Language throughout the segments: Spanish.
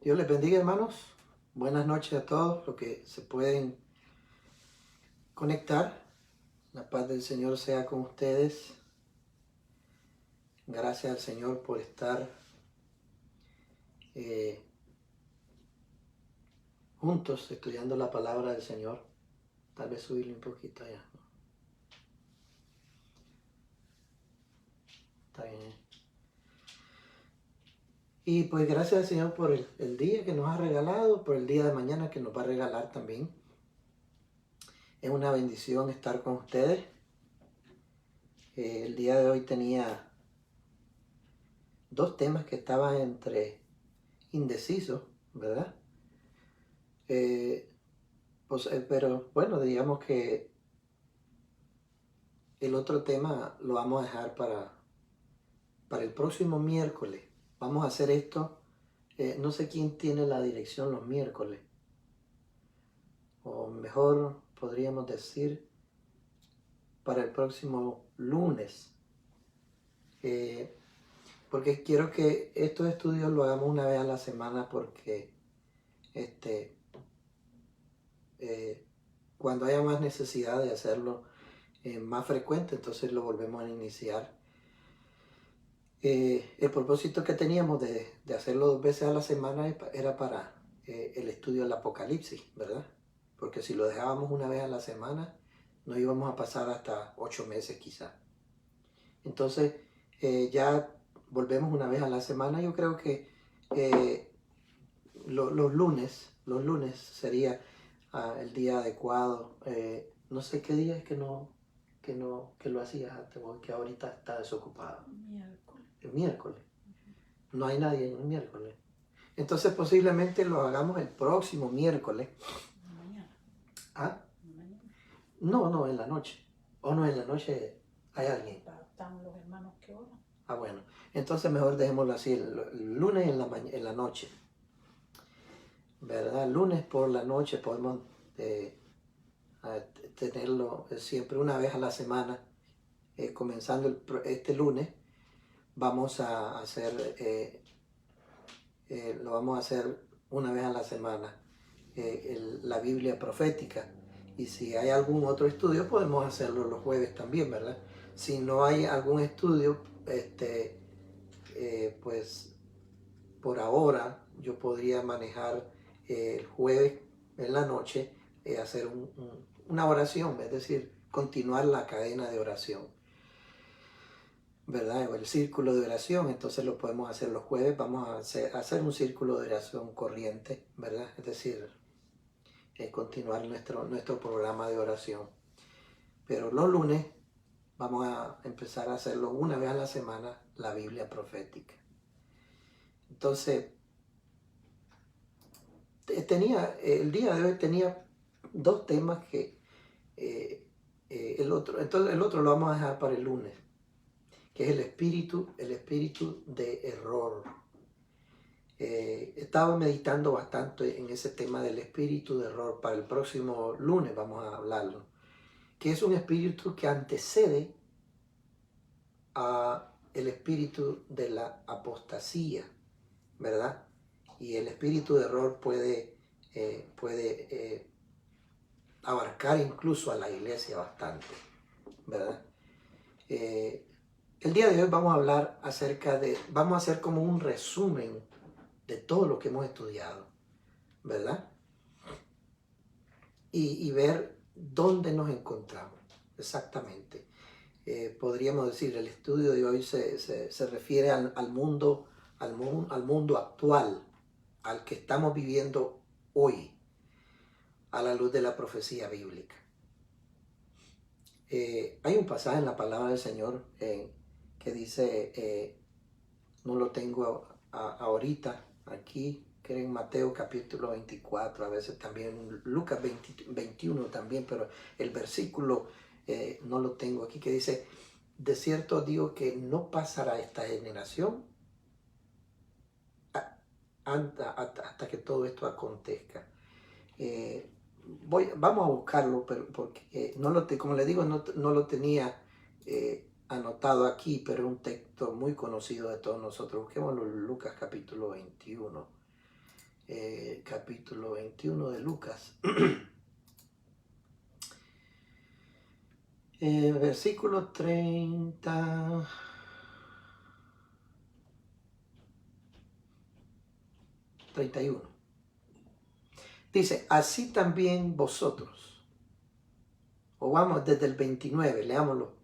Dios les bendiga, hermanos. Buenas noches a todos los que se pueden conectar. La paz del Señor sea con ustedes. Gracias al Señor por estar juntos estudiando la palabra del Señor. Tal vez subirle un poquito allá, ¿no? Está bien. Y pues gracias al Señor por el día que nos ha regalado, por el día de mañana que nos va a regalar también. Es una bendición estar con ustedes. El día de hoy tenía dos temas que estaban entre indecisos, ¿verdad? Pero bueno, digamos que el otro tema lo vamos a dejar para el próximo miércoles. Vamos a hacer esto. No sé quién tiene la dirección los miércoles. O mejor podríamos decir para el próximo lunes. Porque quiero que estos estudios lo hagamos una vez a la semana porque cuando haya más necesidad de hacerlo más frecuente, entonces lo volvemos a iniciar. El propósito que teníamos de hacerlo 2 veces a la semana era para el estudio del Apocalipsis, ¿verdad? Porque si lo dejábamos una vez a la semana, nos íbamos a pasar hasta 8 meses quizá. Entonces, ya volvemos una vez a la semana. Yo creo que los lunes sería el día adecuado. No sé qué día es que lo hacías antes, porque ahorita está desocupado. Miércoles. El miércoles. No hay nadie en el miércoles. Entonces posiblemente lo hagamos el próximo miércoles. Mañana. ¿Ah? Mañana. No, en la noche. O no, en la noche hay alguien. Están los hermanos que oran. Ah, bueno. Entonces mejor dejémoslo así, el lunes en la noche. ¿Verdad? El lunes por la noche podemos tenerlo siempre una vez a la semana. Comenzando este lunes, vamos a hacer, lo vamos a hacer una vez a la semana, la Biblia profética. Y si hay algún otro estudio, podemos hacerlo los jueves también, ¿verdad? Si no hay algún estudio, pues por ahora yo podría manejar el jueves en la noche, hacer una oración, es decir, continuar la cadena de oración, ¿verdad? O el círculo de oración. Entonces lo podemos hacer los jueves. Vamos a hacer un círculo de oración corriente, ¿verdad? Es decir, continuar nuestro programa de oración. Pero los lunes vamos a empezar a hacerlo una vez a la semana, la Biblia profética. Entonces, el día de hoy tenía dos temas que el otro lo vamos a dejar para el lunes, que es el espíritu de error. Estaba meditando bastante en ese tema del espíritu de error. Para el próximo lunes vamos a hablarlo, que es un espíritu que antecede a el espíritu de la apostasía, ¿verdad? Y el espíritu de error puede abarcar incluso a la iglesia bastante, ¿verdad? El día de hoy vamos a hablar vamos a hacer como un resumen de todo lo que hemos estudiado, ¿verdad? Y ver dónde nos encontramos exactamente. Podríamos decir, el estudio de hoy se refiere al mundo actual, al que estamos viviendo hoy, a la luz de la profecía bíblica. Hay un pasaje en la palabra del Señor que dice, no lo tengo ahorita aquí, que en Mateo capítulo 24, a veces también Lucas 21 también, pero el versículo no lo tengo aquí, que dice, de cierto digo que no pasará esta generación hasta que todo esto acontezca. Vamos a buscarlo, pero porque como le digo, no lo tenía anotado aquí, pero es un texto muy conocido de todos nosotros. Busquémoslo en Lucas capítulo 21. capítulo 21 de Lucas. Versículo 30. 31. Dice, así también vosotros. O vamos desde el 29, leámoslo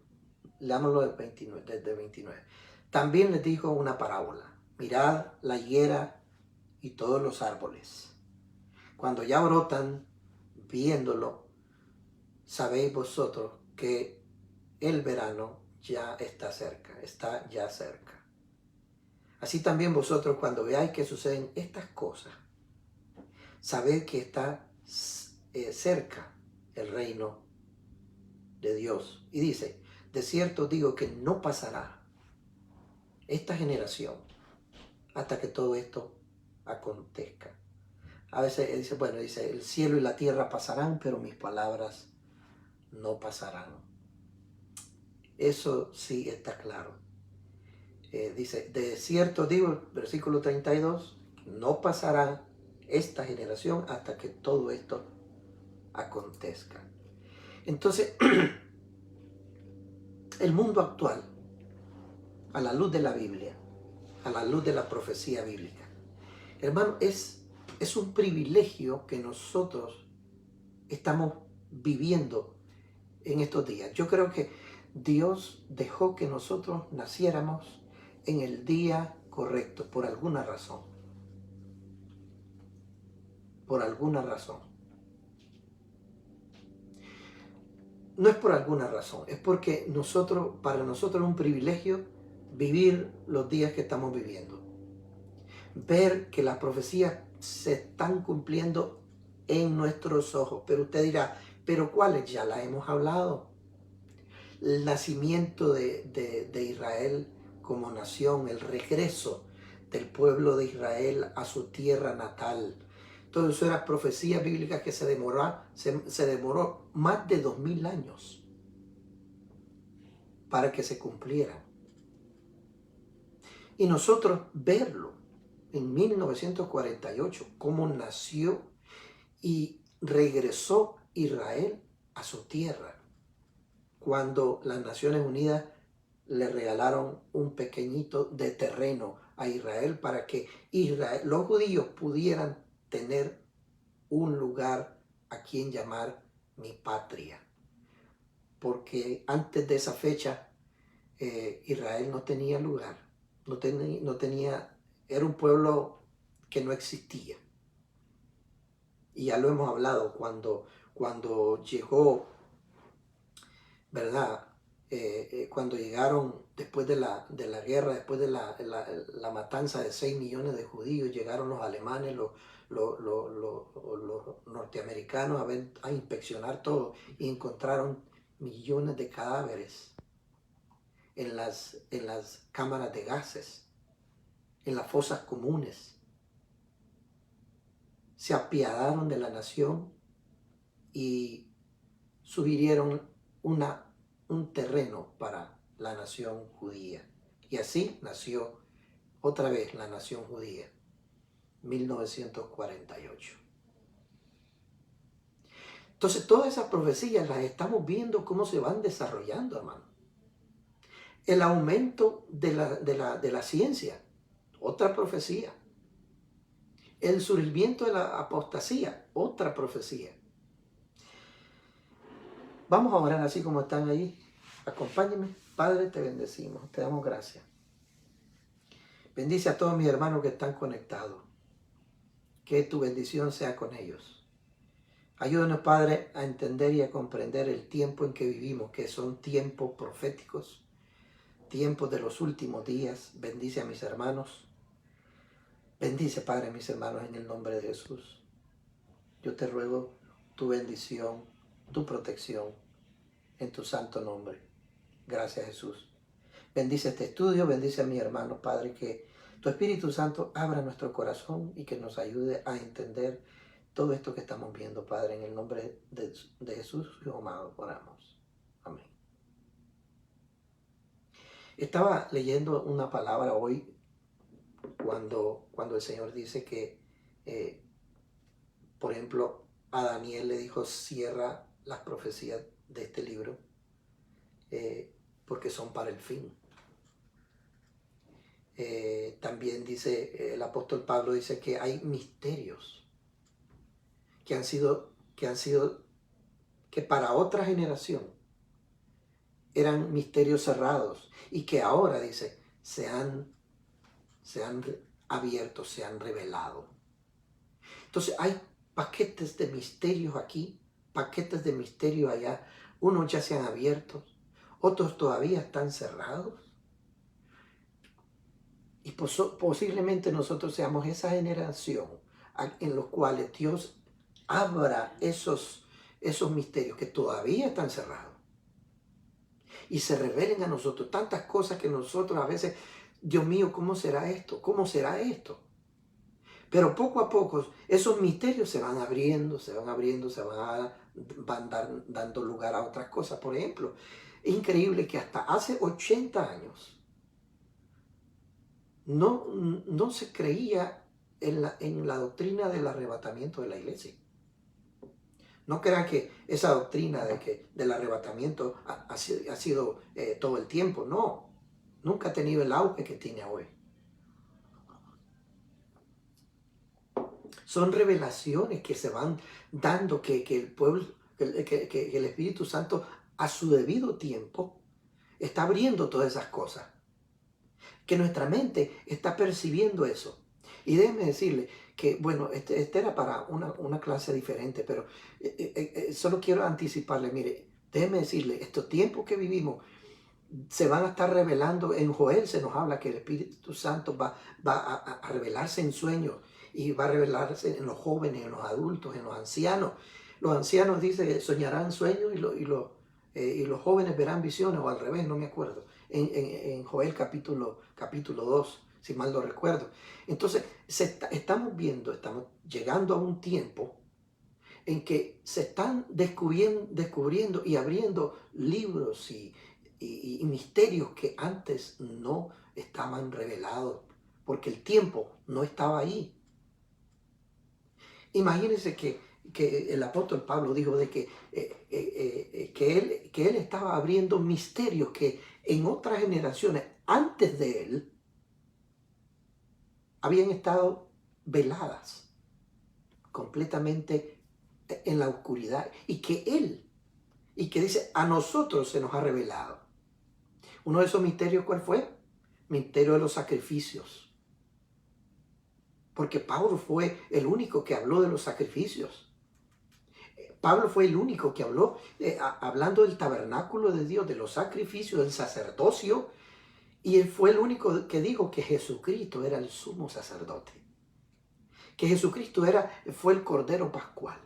del 29, desde el 29. También les dijo una parábola. Mirad la higuera y todos los árboles. Cuando ya brotan, viéndolo, sabéis vosotros que el verano ya está cerca, está ya cerca. Así también vosotros, cuando veáis que suceden estas cosas, sabed que está cerca el reino de Dios. Y dice, de cierto digo que no pasará esta generación hasta que todo esto acontezca. A veces dice, bueno, dice, el cielo y la tierra pasarán, pero mis palabras no pasarán. Eso sí está claro. Dice, de cierto digo, versículo 32, no pasará esta generación hasta que todo esto acontezca. Entonces, el mundo actual, a la luz de la Biblia, a la luz de la profecía bíblica, hermano, es un privilegio que nosotros estamos viviendo en estos días. Yo creo que Dios dejó que nosotros naciéramos en el día correcto, por alguna razón. Por alguna razón. No es por alguna razón, es porque para nosotros es un privilegio vivir los días que estamos viviendo. Ver que las profecías se están cumpliendo en nuestros ojos. Pero usted dirá, ¿pero cuáles? Ya las hemos hablado. El nacimiento de Israel como nación, el regreso del pueblo de Israel a su tierra natal. Todo eso era profecía bíblica que se demoró más de 2000 años para que se cumpliera. Y nosotros verlo en 1948, cómo nació y regresó Israel a su tierra, cuando las Naciones Unidas le regalaron un pequeñito de terreno a Israel para que los judíos pudieran tener un lugar a quien llamar mi patria. Porque antes de esa fecha Israel no tenía lugar, no tenía, era un pueblo que no existía. Y ya lo hemos hablado, cuando llegó, ¿verdad? Cuando llegaron después de la guerra, después de la matanza de 6 millones de judíos, llegaron los alemanes, los norteamericanos a inspeccionar todo y encontraron millones de cadáveres en las cámaras de gases, en las fosas comunes. Se apiadaron de la nación y sugirieron un terreno para la nación judía. Y así nació otra vez la nación judía, 1948. Entonces todas esas profecías las estamos viendo cómo se van desarrollando, hermano. El aumento de la ciencia, otra profecía. El surgimiento de la apostasía, otra profecía. Vamos a orar así como están ahí. Acompáñenme. Padre, te bendecimos, te damos gracias. Bendice a todos mis hermanos que están conectados. Que tu bendición sea con ellos. Ayúdanos, Padre, a entender y a comprender el tiempo en que vivimos, que son tiempos proféticos, tiempos de los últimos días. Bendice a mis hermanos. Bendice, Padre, a mis hermanos en el nombre de Jesús. Yo te ruego tu bendición, tu protección, en tu santo nombre. Gracias, Jesús. Bendice este estudio, bendice a mis hermanos, Padre, que tu Espíritu Santo abra nuestro corazón y que nos ayude a entender todo esto que estamos viendo, Padre, en el nombre de Jesús, Hijo amado, oramos. Amén. Estaba leyendo una palabra hoy cuando el Señor dice que Eh, por ejemplo, a Daniel le dijo, cierra las profecías de este libro porque son para el fin. También dice, el apóstol Pablo dice que hay misterios que para otra generación eran misterios cerrados y que ahora, dice, se han abierto, se han revelado. Entonces hay paquetes de misterios aquí, paquetes de misterios allá. Unos ya se han abierto, otros todavía están cerrados. Y posiblemente nosotros seamos esa generación en los cuales Dios abra esos misterios que todavía están cerrados y se revelen a nosotros tantas cosas que nosotros a veces, Dios mío, ¿cómo será esto? ¿Cómo será esto? Pero poco a poco esos misterios se van abriendo, van dando lugar a otras cosas. Por ejemplo, es increíble que hasta hace 80 años no se creía en la doctrina del arrebatamiento de la iglesia. No crean que esa doctrina del arrebatamiento ha sido todo el tiempo. No, nunca ha tenido el auge que tiene hoy. Son revelaciones que se van dando, que el pueblo, que el Espíritu Santo a su debido tiempo está abriendo todas esas cosas. Que nuestra mente está percibiendo eso. Y déjenme decirle que, bueno, este era para una clase diferente, pero solo quiero anticiparle, mire, déjenme decirle, estos tiempos que vivimos se van a estar revelando. En Joel se nos habla que el Espíritu Santo va a revelarse en sueños y va a revelarse en los jóvenes, en los adultos, en los ancianos. Los ancianos, dice, soñarán sueños y los jóvenes verán visiones, o al revés, no me acuerdo. En Joel capítulo 2, si mal no recuerdo. Entonces, estamos llegando a un tiempo en que se están descubriendo y abriendo libros y misterios que antes no estaban revelados, porque el tiempo no estaba ahí. Imagínense que el apóstol Pablo dijo de que él estaba abriendo misterios que en otras generaciones antes de él habían estado veladas, completamente en la oscuridad, y que dice, a nosotros se nos ha revelado. Uno de esos misterios, ¿cuál fue? Misterio de los sacrificios. Porque Pablo fue el único que habló de los sacrificios. Pablo fue el único que habló, hablando del tabernáculo de Dios, de los sacrificios, del sacerdocio, y él fue el único que dijo que Jesucristo era el sumo sacerdote, que Jesucristo fue el Cordero Pascual,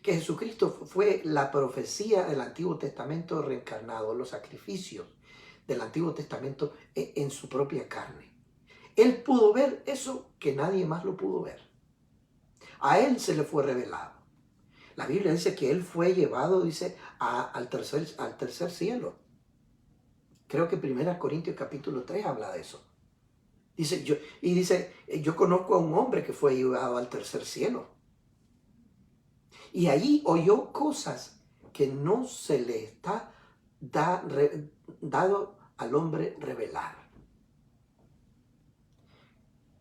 que Jesucristo fue la profecía del Antiguo Testamento reencarnado, los sacrificios del Antiguo Testamento en su propia carne. Él pudo ver eso que nadie más lo pudo ver. A él se le fue revelado. La Biblia dice que él fue llevado, dice, al tercer cielo. Creo que 1 Corintios capítulo 3 habla de eso. Dice, yo conozco a un hombre que fue llevado al tercer cielo. Y allí oyó cosas que no se le está dado al hombre revelar.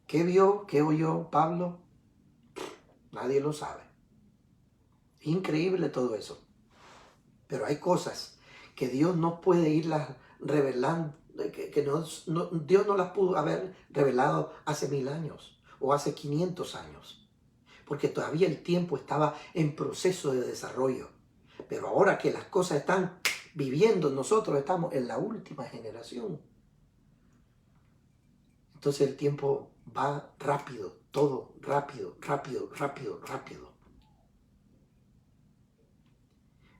¿Qué vio? ¿Qué oyó Pablo? Nadie lo sabe. Increíble todo eso. Pero hay cosas que Dios no puede irlas revelando, Dios no las pudo haber revelado hace 1000 años o hace 500 años. Porque todavía el tiempo estaba en proceso de desarrollo. Pero ahora que las cosas están viviendo, nosotros estamos en la última generación. Entonces el tiempo va rápido, todo rápido.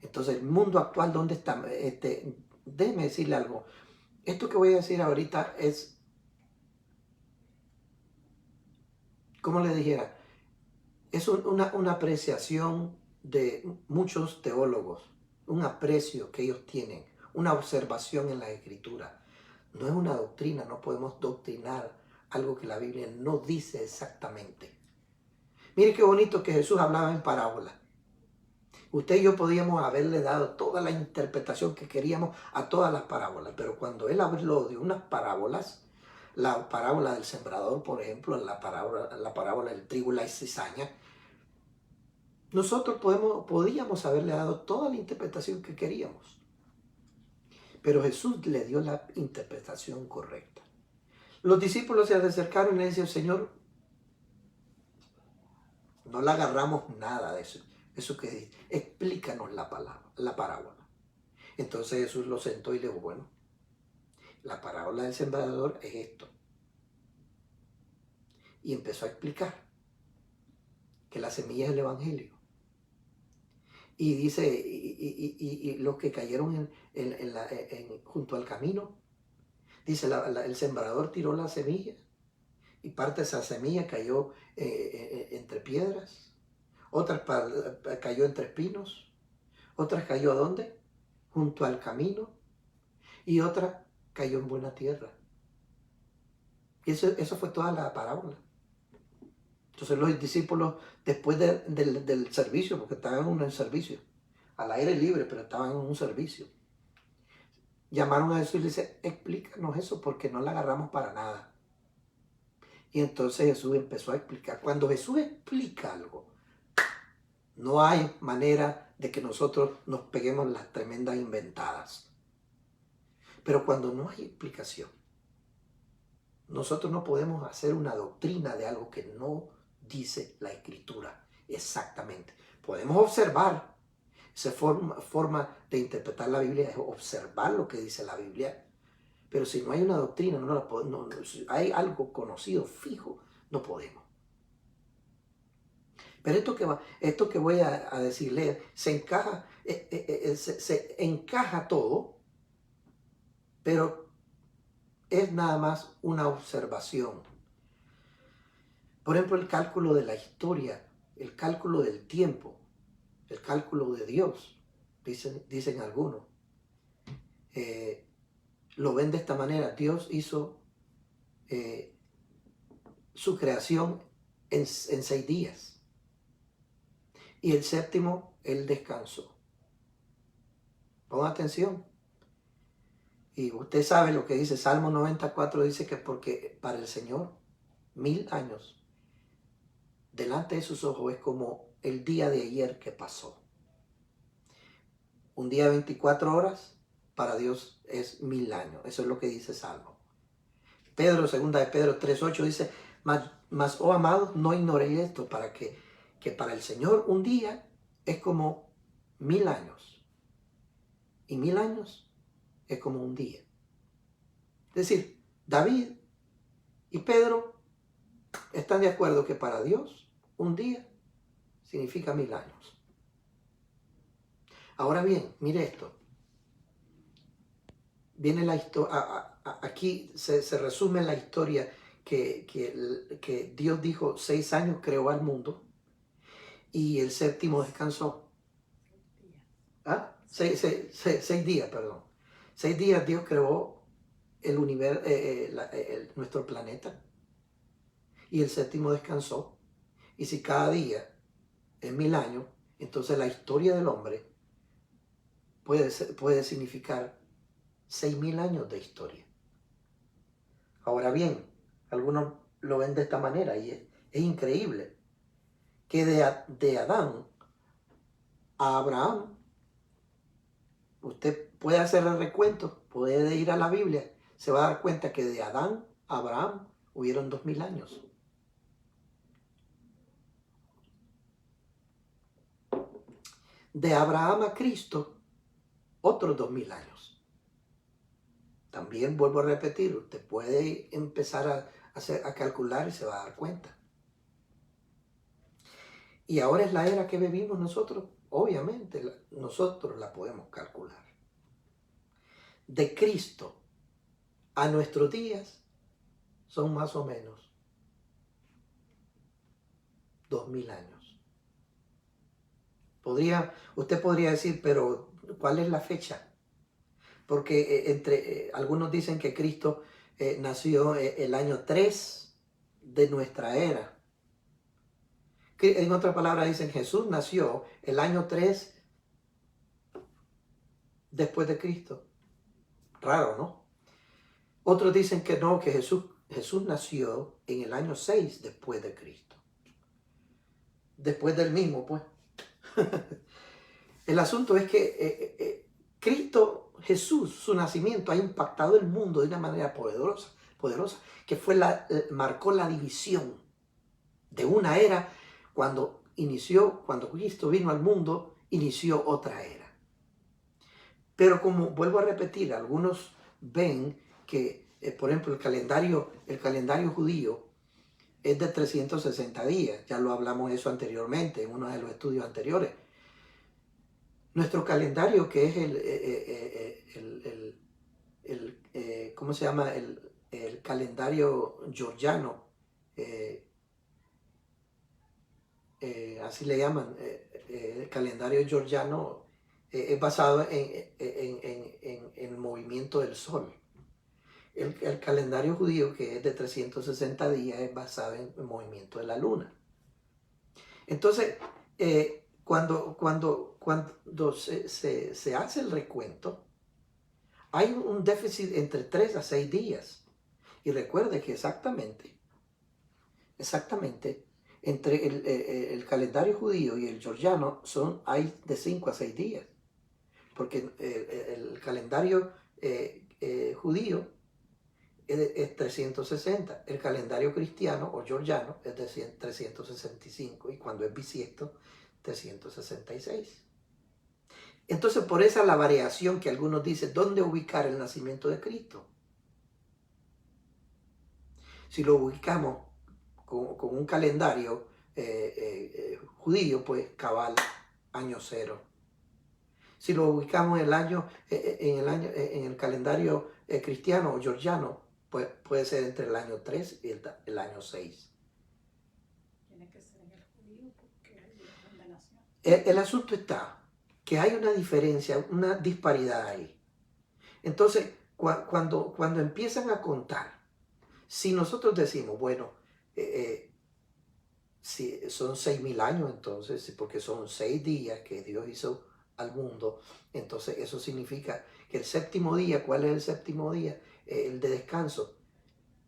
Entonces el mundo actual, ¿dónde está? Déjeme decirle algo. Esto que voy a decir ahorita es, ¿cómo le dijera? Es una apreciación de muchos teólogos, un aprecio que ellos tienen, una observación en la Escritura. No es una doctrina, no podemos doctrinar algo que la Biblia no dice exactamente. Mire qué bonito que Jesús hablaba en parábolas. Usted y yo podíamos haberle dado toda la interpretación que queríamos a todas las parábolas, pero cuando él habló de unas parábolas, la parábola del sembrador, por ejemplo, la parábola del trigo y la cizaña, nosotros podíamos haberle dado toda la interpretación que queríamos, pero Jesús le dio la interpretación correcta. Los discípulos se acercaron y le decían, Señor, no le agarramos nada de eso. Eso que dice, explícanos la parábola. Entonces Jesús lo sentó y le dijo, bueno, la parábola del sembrador es esto. Y empezó a explicar que la semilla es el evangelio. Y dice, y los que cayeron junto al camino, dice, el sembrador tiró la semilla y parte de esa semilla cayó entre piedras, otras cayó entre espinos, otras cayó ¿a dónde? Junto al camino, y otra cayó en buena tierra. Y eso fue toda la parábola. Entonces los discípulos, después del servicio, porque estaban en un servicio, al aire libre, pero estaban en un servicio, llamaron a Jesús y le dicen, explícanos eso, porque no la agarramos para nada. Y entonces Jesús empezó a explicar. Cuando Jesús explica algo, no hay manera de que nosotros nos peguemos las tremendas inventadas. Pero cuando no hay explicación, nosotros no podemos hacer una doctrina de algo que no dice la Escritura exactamente. Podemos observar, esa forma de interpretar la Biblia es observar lo que dice la Biblia. Pero si no hay una doctrina, si hay algo conocido, fijo, no podemos. Pero esto que voy a decirle se encaja todo, pero es nada más una observación. Por ejemplo, el cálculo de la historia, el cálculo del tiempo, el cálculo de Dios, dicen algunos. Lo ven de esta manera. Dios hizo su creación en 6 días. Y el séptimo, Él descansó. Ponga atención. Y usted sabe lo que dice Salmo 94, dice que porque para el Señor 1000 años delante de sus ojos es como el día de ayer que pasó. Un día de 24 horas para Dios es 1000 años. Eso es lo que dice Salmo. Segunda de Pedro 3:8 dice, mas oh amados, no ignoréis esto, para que para el Señor un día es como 1000 años. Y 1000 años es como un día. Es decir, David y Pedro están de acuerdo que para Dios un día significa 1000 años. Ahora bien, mire esto. Viene la historia, aquí se resume la historia que Dios dijo, 6 años creó al mundo y el séptimo descansó. 6 días, perdón. 6 días Dios creó el universo, nuestro planeta, y el séptimo descansó. Y si cada día es 1000 años, entonces la historia del hombre puede significar 6000 años de historia. Ahora bien, algunos lo ven de esta manera y es increíble que de Adán a Abraham, usted puede hacer el recuento, puede ir a la Biblia, se va a dar cuenta que de Adán a Abraham hubieron 2000 años. De Abraham a Cristo, otros 2000 años. También vuelvo a repetir, usted puede empezar a calcular y se va a dar cuenta. Y ahora es la era que vivimos nosotros, obviamente nosotros la podemos calcular. De Cristo a nuestros días son más o menos 2000 años. Usted podría decir, pero ¿cuál es la fecha? Porque algunos dicen que Cristo nació el año 3 de nuestra era. En otras palabras dicen, Jesús nació el año 3 después de Cristo. Raro, ¿no? Otros dicen que no, que Jesús nació en el año 6 después de Cristo. Después del mismo, pues. El asunto es que Cristo, Jesús, su nacimiento ha impactado el mundo de una manera poderosa, que marcó la división de una era. Cuando Cristo vino al mundo, inició otra era. Pero como vuelvo a repetir, algunos ven que, por ejemplo, el calendario judío es de 360 días. Ya lo hablamos eso anteriormente, en uno de los estudios anteriores. Nuestro calendario, que es ¿cómo se llama? El calendario georgiano, así le llaman, el calendario georgiano, es basado en el movimiento del sol. El calendario judío, que es de 360 días, es basado en el movimiento de la luna. Entonces, cuando se hace el recuento, hay un déficit entre 3 a 6 días. Y recuerde que exactamente, entre el calendario judío y el georgiano hay de 5 a 6 días. Porque el calendario judío es 360. El calendario cristiano o georgiano es de 365. Y cuando es bisiesto, 366. Entonces, por esa la variación que algunos dicen, ¿dónde ubicar el nacimiento de Cristo? Si lo ubicamos con un calendario judío, pues cabal, año 0. Si lo ubicamos en el calendario cristiano o georgiano, pues puede ser entre el año 3 y el año 6. Tiene que ser en el judío porque es donde nació. El asunto está que hay una diferencia, una disparidad ahí. Entonces, cuando empiezan a contar, si nosotros decimos, bueno, si son 6.000 años, entonces, porque son 6 días que Dios hizo al mundo, entonces eso significa que el séptimo día, ¿cuál es el séptimo día? El de descanso.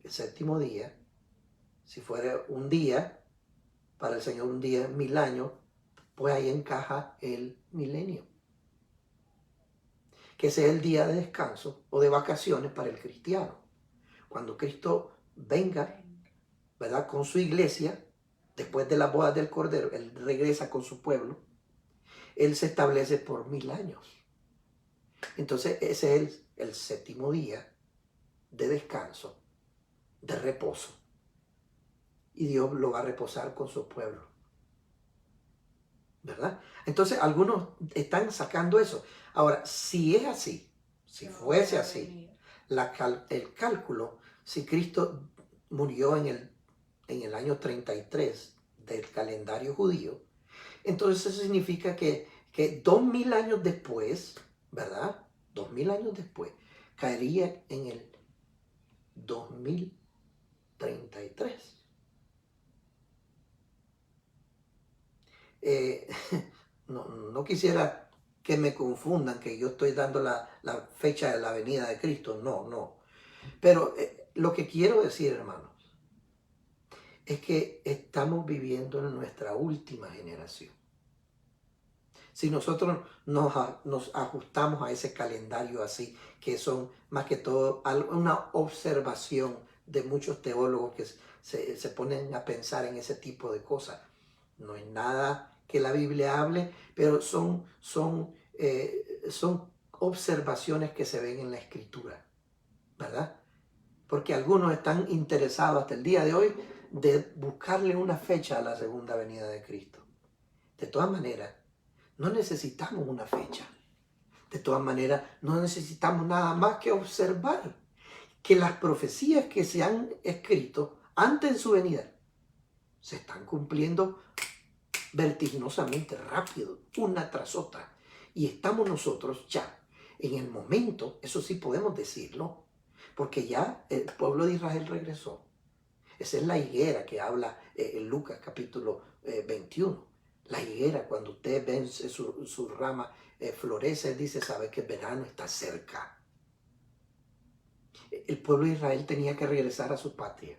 El séptimo día, si fuera un día, para el Señor un día, 1.000 años, pues ahí encaja el milenio, que ese es el día de descanso o de vacaciones para el cristiano. Cuando Cristo venga, ¿verdad?, con su iglesia, después de las bodas del Cordero, Él regresa con su pueblo, Él se establece por 1.000 años. Entonces ese es el séptimo día de descanso, de reposo. Y Dios lo va a reposar con su pueblo, ¿verdad? Entonces algunos están sacando eso. Ahora, si es así, si fuese así, el cálculo, si Cristo murió en el año 33 del calendario judío, entonces eso significa que 2.000 años después, ¿verdad? 2.000 años después, caería en el 2033. No quisiera que me confundan, que yo estoy dando la fecha de la venida de Cristo. No. Pero lo que quiero decir, hermanos, es que estamos viviendo en nuestra última generación. Si nosotros nos ajustamos a ese calendario así, que son más que todo una observación de muchos teólogos que se ponen a pensar en ese tipo de cosas. No hay nada que la Biblia hable, pero son observaciones que se ven en la Escritura, ¿verdad? Porque algunos están interesados hasta el día de hoy de buscarle una fecha a la segunda venida de Cristo. De todas maneras, no necesitamos una fecha. De todas maneras, no necesitamos nada más que observar que las profecías que se han escrito antes de su venida se están cumpliendo vertiginosamente rápido, una tras otra. Y estamos nosotros ya en el momento, eso sí podemos decirlo, porque ya el pueblo de Israel regresó. Esa es la higuera que habla en Lucas capítulo 21. La higuera, cuando ustedes ven su rama florece, dice, sabe que el verano está cerca. El pueblo de Israel tenía que regresar a su patria.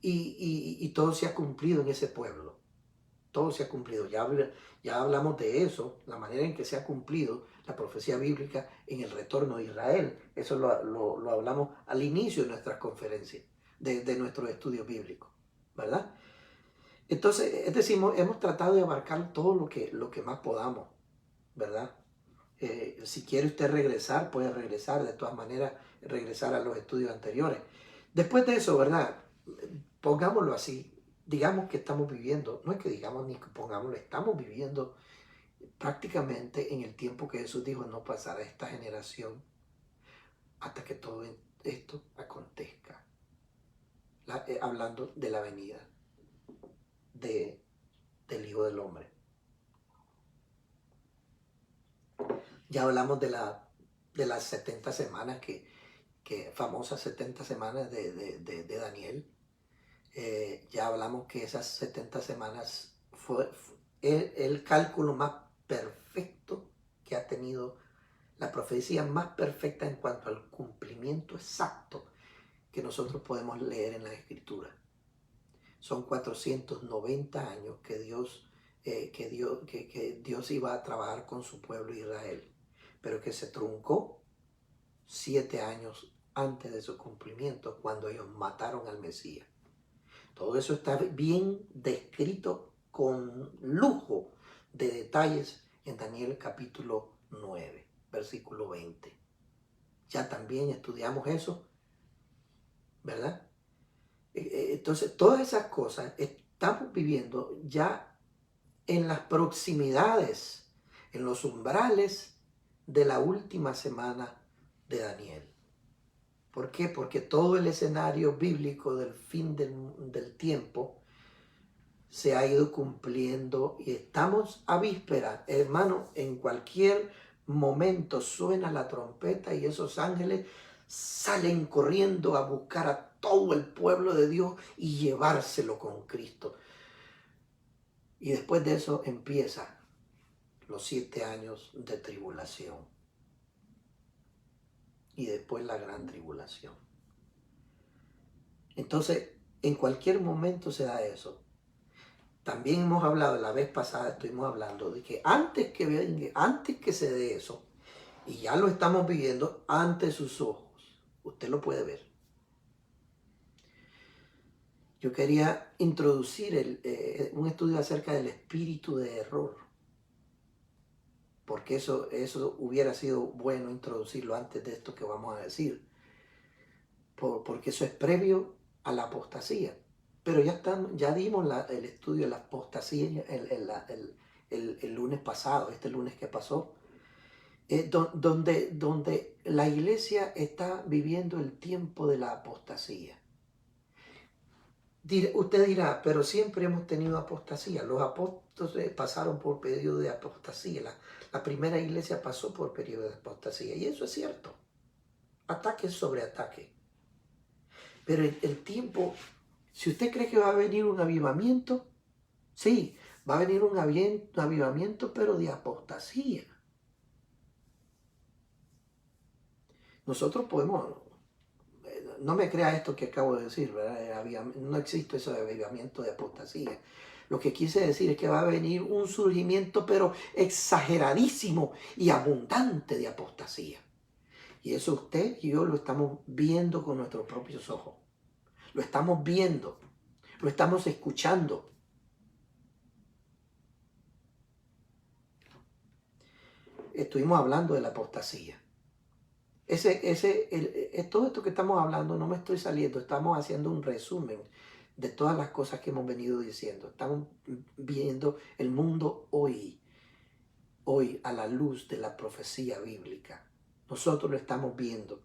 Y todo se ha cumplido en ese pueblo. Todo se ha cumplido. Ya hablamos de eso, la manera en que se ha cumplido la profecía bíblica en el retorno de Israel. Eso lo hablamos al inicio de nuestras conferencias, de nuestros estudios bíblicos, ¿verdad? Entonces, es decir, hemos tratado de abarcar todo lo que más podamos, ¿verdad? Si quiere usted regresar, puede regresar, de todas maneras, regresar a los estudios anteriores. Después de eso, ¿verdad? Pongámoslo así, digamos que estamos viviendo, no es que digamos ni que pongámoslo, estamos viviendo prácticamente en el tiempo que Jesús dijo, no pasará esta generación hasta que todo esto acontezca. Hablando de la venida del Hijo del Hombre. Ya hablamos de las 70 semanas, famosas 70 semanas de Daniel. Ya hablamos que esas 70 semanas fue el cálculo más perfecto que ha tenido, la profecía más perfecta en cuanto al cumplimiento exacto que nosotros podemos leer en la Escritura. Son 490 años que Dios iba a trabajar con su pueblo Israel, pero que se truncó 7 años antes de su cumplimiento, cuando ellos mataron al Mesías. Todo eso está bien descrito con lujo de detalles en Daniel capítulo 9, versículo 20. Ya también estudiamos eso, ¿verdad? Entonces, todas esas cosas estamos viviendo ya en las proximidades, en los umbrales de la última semana de Daniel. ¿Por qué? Porque todo el escenario bíblico del fin del tiempo se ha ido cumpliendo y estamos a víspera, hermano. En cualquier momento suena la trompeta y esos ángeles salen corriendo a buscar a todo el pueblo de Dios y llevárselo con Cristo. Y después de eso empiezan los 7 años de tribulación y después la gran tribulación. Entonces, en cualquier momento se da eso. También hemos hablado, la vez pasada estuvimos hablando de que antes que se dé eso, y ya lo estamos viviendo ante sus ojos, usted lo puede ver. Yo quería introducir un estudio acerca del espíritu de error, porque eso hubiera sido bueno introducirlo antes de esto que vamos a decir, porque eso es previo a la apostasía. Pero ya dimos el estudio de la apostasía el lunes pasado, este lunes que pasó, donde la iglesia está viviendo el tiempo de la apostasía. Usted dirá, pero siempre hemos tenido apostasía. Los apóstoles pasaron por periodo de apostasía. La primera iglesia pasó por periodo de apostasía. Y eso es cierto. Ataque sobre ataque. Pero el tiempo, si usted cree que va a venir un avivamiento, sí, va a venir un avivamiento, pero de apostasía. Nosotros podemos, no me crea esto que acabo de decir, ¿verdad? No existe eso de avivamiento de apostasía. Lo que quise decir es que va a venir un surgimiento, pero exageradísimo y abundante de apostasía. Y eso usted y yo lo estamos viendo con nuestros propios ojos. Lo estamos viendo, lo estamos escuchando. Estuvimos hablando de la apostasía. Todo esto que estamos hablando, no me estoy saliendo, estamos haciendo un resumen de todas las cosas que hemos venido diciendo. Estamos viendo el mundo hoy a la luz de la profecía bíblica. Nosotros lo estamos viendo,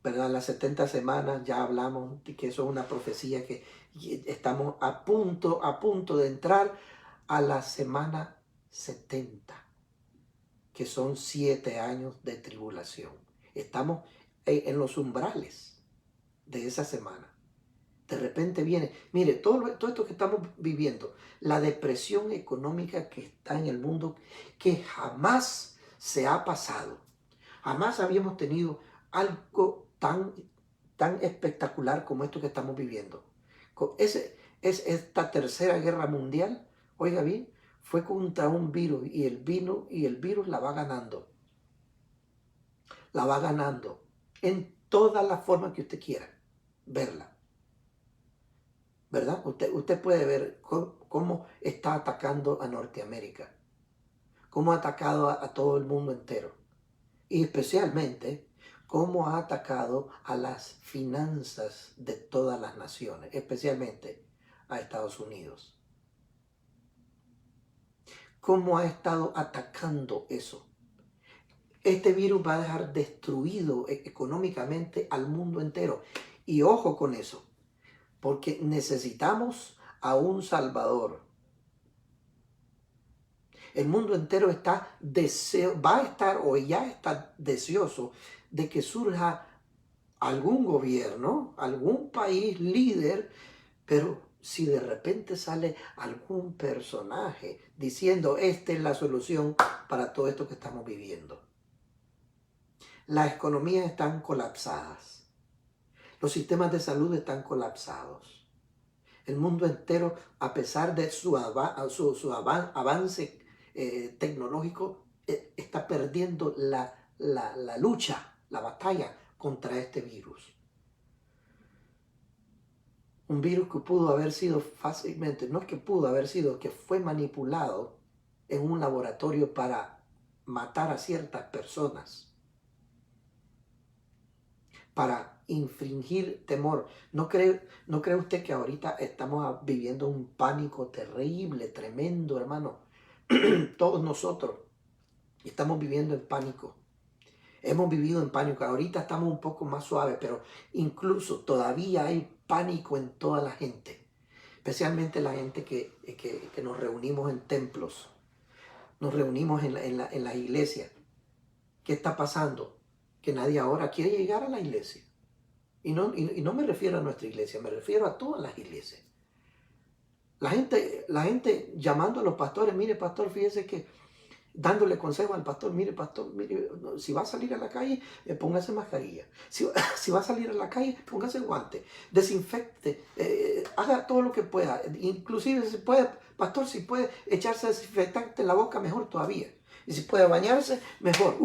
¿verdad? Las 70 semanas ya hablamos de que eso es una profecía, que estamos a punto de entrar a la semana 70. Que son 7 años de tribulación. Estamos en los umbrales de esa semana. De repente viene, mire, todo esto que estamos viviendo, la depresión económica que está en el mundo, que jamás se ha pasado. Jamás habíamos tenido algo tan espectacular como esto que estamos viviendo. Es esta tercera guerra mundial, oiga bien, fue contra un virus y el virus la va ganando. La va ganando en todas las formas que usted quiera verla. ¿Verdad? Usted puede ver cómo está atacando a Norteamérica, cómo ha atacado a todo el mundo entero y especialmente cómo ha atacado a las finanzas de todas las naciones, especialmente a Estados Unidos. ¿Cómo ha estado atacando eso? Este virus va a dejar destruido económicamente al mundo entero. Y ojo con eso, porque necesitamos a un Salvador. El mundo entero va a estar o ya está deseoso de que surja algún gobierno, algún país líder, pero si de repente sale algún personaje diciendo esta es la solución para todo esto que estamos viviendo. Las economías están colapsadas. Los sistemas de salud están colapsados. El mundo entero, a pesar de su avance tecnológico, está perdiendo la lucha, la batalla contra este virus. Un virus que pudo haber sido fácilmente, no es que pudo haber sido, que fue manipulado en un laboratorio para matar a ciertas personas, para infringir temor. ¿No cree usted que ahorita estamos viviendo un pánico terrible, tremendo, hermano? Todos nosotros estamos viviendo en pánico. Hemos vivido en pánico. Ahorita estamos un poco más suaves, pero incluso todavía hay pánico en toda la gente. Especialmente la gente que nos reunimos en templos. Nos reunimos en la iglesia. ¿Qué está pasando? Que nadie ahora quiere llegar a la iglesia. Y no me refiero a nuestra iglesia, me refiero a todas las iglesias. La gente llamando a los pastores, mire pastor, fíjese que dándole consejo al pastor, mire pastor, mire, si va a salir a la calle, póngase mascarilla. Si va a salir a la calle, póngase guante, desinfecte, haga todo lo que pueda. Inclusive si puede, pastor, si puede echarse desinfectante en la boca, mejor todavía. Y si puede bañarse, mejor.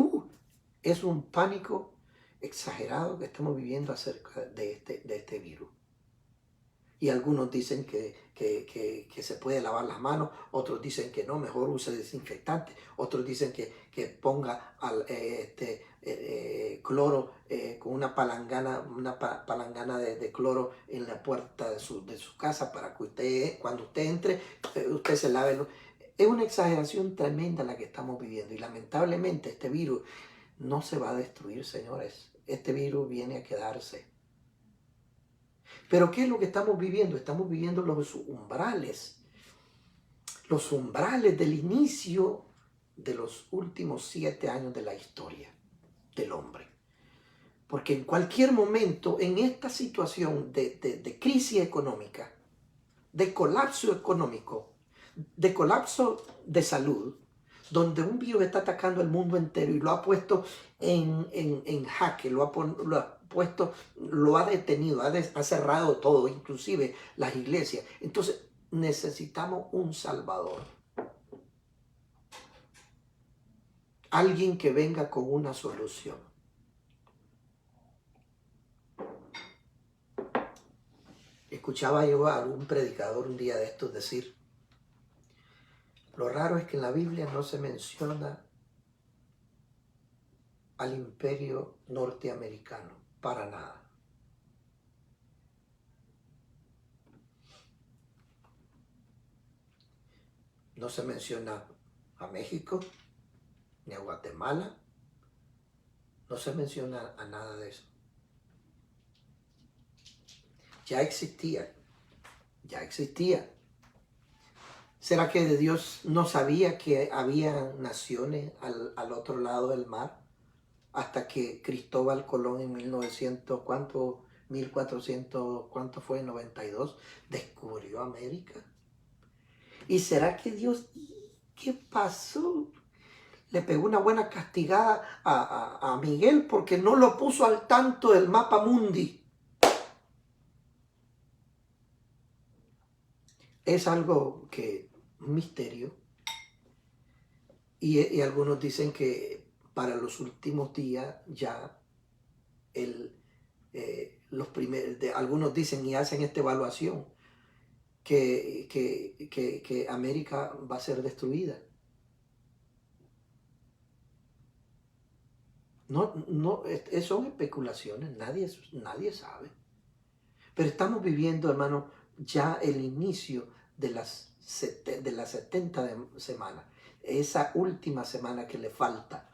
Es un pánico exagerado que estamos viviendo acerca de este virus. Y algunos dicen que se puede lavar las manos, otros dicen que no, mejor use desinfectante, otros dicen que ponga cloro con una palangana de cloro en la puerta de su casa para que usted, cuando usted entre, usted se lave. Es una exageración tremenda la que estamos viviendo y lamentablemente este virus no se va a destruir, señores. Este virus viene a quedarse. Pero ¿qué es lo que estamos viviendo? Estamos viviendo los umbrales del inicio de los últimos 7 años de la historia del hombre. Porque en cualquier momento, en esta situación de crisis económica, de colapso económico, de colapso de salud, donde un virus está atacando el mundo entero y lo ha puesto en jaque, lo ha detenido, ha cerrado todo, inclusive las iglesias. Entonces necesitamos un Salvador. Alguien que venga con una solución. Escuchaba yo a algún predicador un día de estos decir, lo raro es que en la Biblia no se menciona al imperio norteamericano, para nada. No se menciona a México, ni a Guatemala, no se menciona a nada de eso. Ya existía. ¿Será que Dios no sabía que había naciones al otro lado del mar? Hasta que Cristóbal Colón en 1900, ¿cuánto? 1400, ¿cuánto fue? 92, descubrió América. ¿Y será que Dios, qué pasó? Le pegó una buena castigada a Miguel porque no lo puso al tanto del mapa mundi. Es algo que, un misterio. Y algunos dicen que para los últimos días ya algunos dicen y hacen esta evaluación que América va a ser destruida. No, son especulaciones, nadie sabe. Pero estamos viviendo, hermano, ya el inicio de las 70 semanas, esa última semana que le falta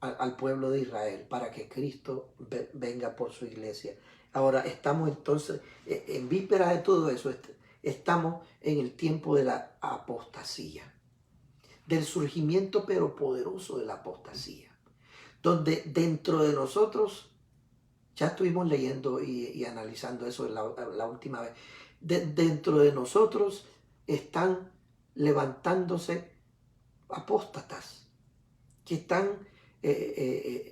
al pueblo de Israel para que Cristo venga por su iglesia. Ahora estamos entonces, en vísperas de todo eso, estamos en el tiempo de la apostasía, del surgimiento pero poderoso de la apostasía, donde dentro de nosotros, ya estuvimos leyendo y analizando eso la última vez, dentro de nosotros están levantándose apóstatas que están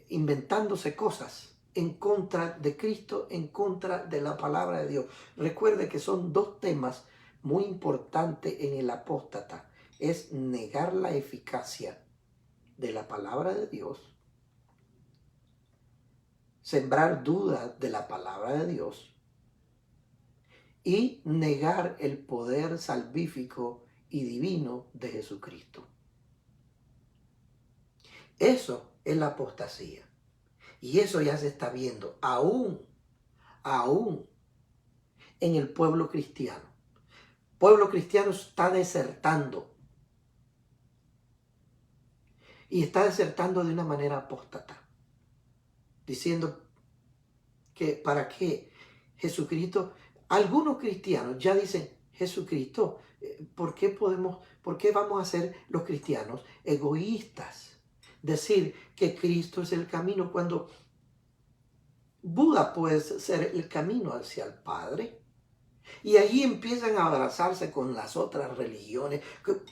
inventándose cosas en contra de Cristo, en contra de la palabra de Dios. Recuerde que son dos temas muy importantes en el apóstata. Es negar la eficacia de la palabra de Dios, sembrar dudas de la palabra de Dios y negar el poder salvífico y divino de Jesucristo. Eso es la apostasía. Y eso ya se está viendo aún en el pueblo cristiano. El pueblo cristiano está desertando. Y está desertando de una manera apóstata. Diciendo que para qué Jesucristo, algunos cristianos ya dicen, Jesucristo, ¿por qué vamos a ser los cristianos egoístas? Decir que Cristo es el camino cuando Buda puede ser el camino hacia el Padre. Y ahí empiezan a abrazarse con las otras religiones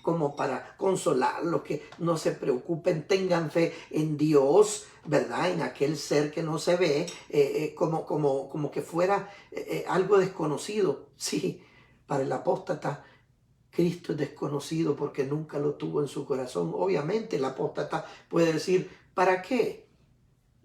como para consolarlos, que no se preocupen, tengan fe en Dios, ¿verdad? En aquel ser que no se ve, como que fuera algo desconocido. Sí, para el apóstata Cristo es desconocido porque nunca lo tuvo en su corazón. Obviamente el apóstata puede decir, ¿para qué?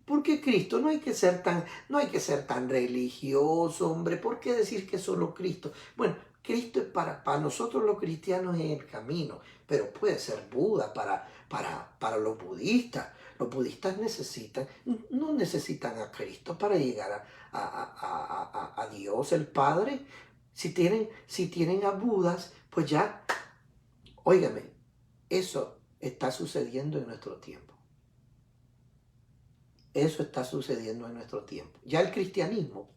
Porque Cristo no hay que ser tan religioso, hombre. ¿Por qué decir que solo Cristo? Bueno, Cristo es para nosotros los cristianos es el camino, pero puede ser Buda para los budistas. Los budistas no necesitan a Cristo para llegar a Dios el Padre. Si tienen a Budas, pues ya, óigame, eso está sucediendo en nuestro tiempo. Eso está sucediendo en nuestro tiempo. Ya el cristianismo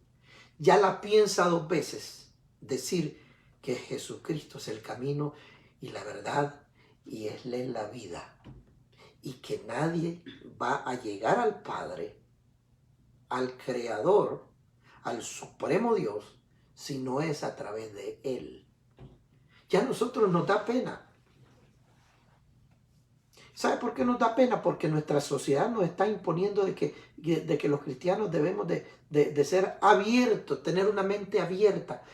ya la piensa dos veces decir que Jesucristo es el camino y la verdad y Él es la vida. Y que nadie va a llegar al Padre, al Creador, al Supremo Dios, si no es a través de Él. Ya a nosotros nos da pena. ¿Sabe por qué nos da pena? Porque nuestra sociedad nos está imponiendo de que los cristianos debemos de ser abiertos, tener una mente abierta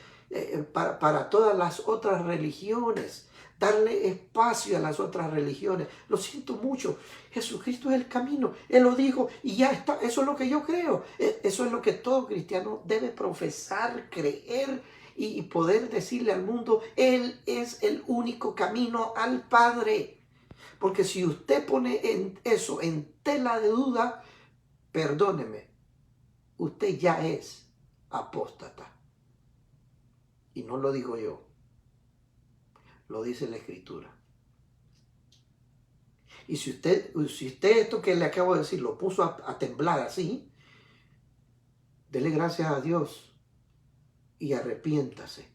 para todas las otras religiones, darle espacio a las otras religiones. Lo siento mucho, Jesucristo es el camino, Él lo dijo y ya está, eso es lo que yo creo, eso es lo que todo cristiano debe profesar, creer y poder decirle al mundo, Él es el único camino al Padre. Porque si usted pone eso en tela de duda, perdóneme, usted ya es apóstata. Y no lo digo yo, lo dice la Escritura. Y si usted esto que le acabo de decir lo puso a temblar así, dele gracias a Dios y arrepiéntase.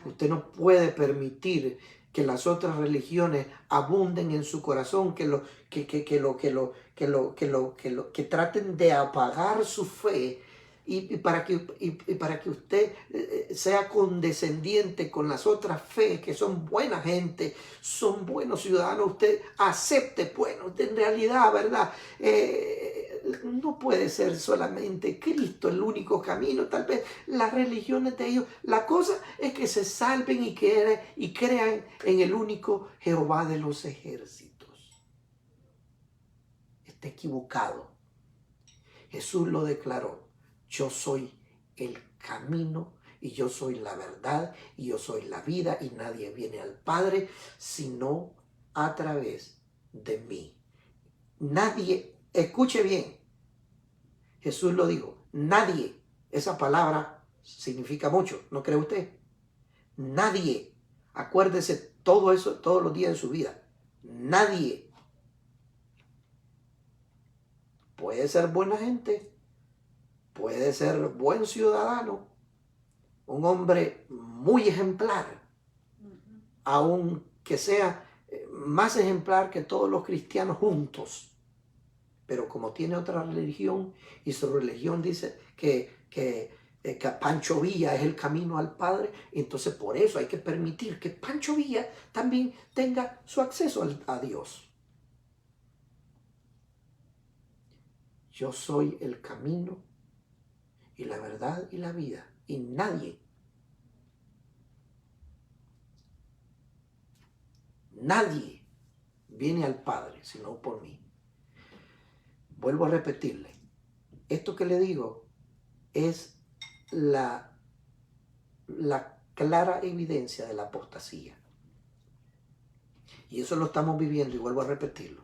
Usted no puede permitir que las otras religiones abunden en su corazón, que que traten de apagar su fe y para que usted sea condescendiente con las otras fe que son buena gente, son buenos ciudadanos, usted acepte, bueno, usted en realidad, ¿verdad? No puede ser solamente Cristo el único camino, tal vez las religiones de ellos. La cosa es que se salven y crean en el único Jehová de los ejércitos. Está equivocado. Jesús lo declaró: yo soy el camino y yo soy la verdad y yo soy la vida y nadie viene al Padre sino a través de mí. Nadie, escuche bien, Jesús lo dijo, nadie, esa palabra significa mucho, ¿no cree usted? Nadie, acuérdese todo eso todos los días de su vida, nadie. Puede ser buena gente, puede ser buen ciudadano, un hombre muy ejemplar, aunque sea más ejemplar que todos los cristianos juntos. Pero como tiene otra religión y su religión dice que Pancho Villa es el camino al Padre, entonces por eso hay que permitir que Pancho Villa también tenga su acceso a Dios. Yo soy el camino y la verdad y la vida, y nadie viene al Padre sino por mí. Vuelvo a repetirle, esto que le digo es la clara evidencia de la apostasía. Y eso lo estamos viviendo, y vuelvo a repetirlo,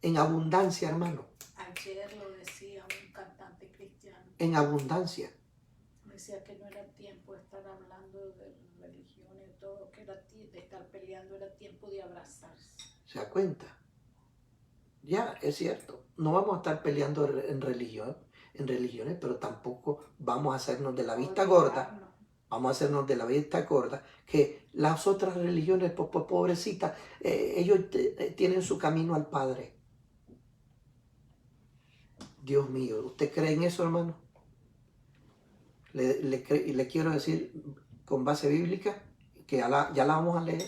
en abundancia, hermano. Ayer lo decía un cantante cristiano. En abundancia. Decía que no era tiempo de estar hablando de religiones, todo, que era de estar peleando, era tiempo de abrazarse. ¿Se da cuenta? Ya, es cierto. No vamos a estar peleando en religiones, pero tampoco vamos a hacernos de la vista gorda. Vamos a hacernos de la vista gorda que las otras religiones, pobrecitas, ellos tienen su camino al Padre. Dios mío, ¿usted cree en eso, hermano? Le quiero decir con base bíblica, que ya la vamos a leer,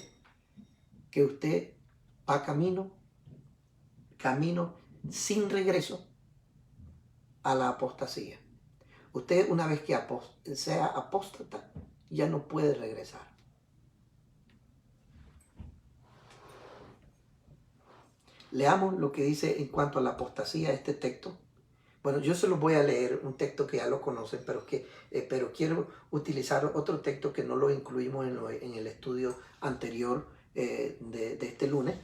que usted va camino sin regreso a la apostasía. Usted, una vez que sea apóstata, ya no puede regresar. Leamos lo que dice en cuanto a la apostasía este texto. Bueno, yo se los voy a leer, un texto que ya lo conocen, pero quiero utilizar otro texto que no lo incluimos en el estudio anterior de este lunes.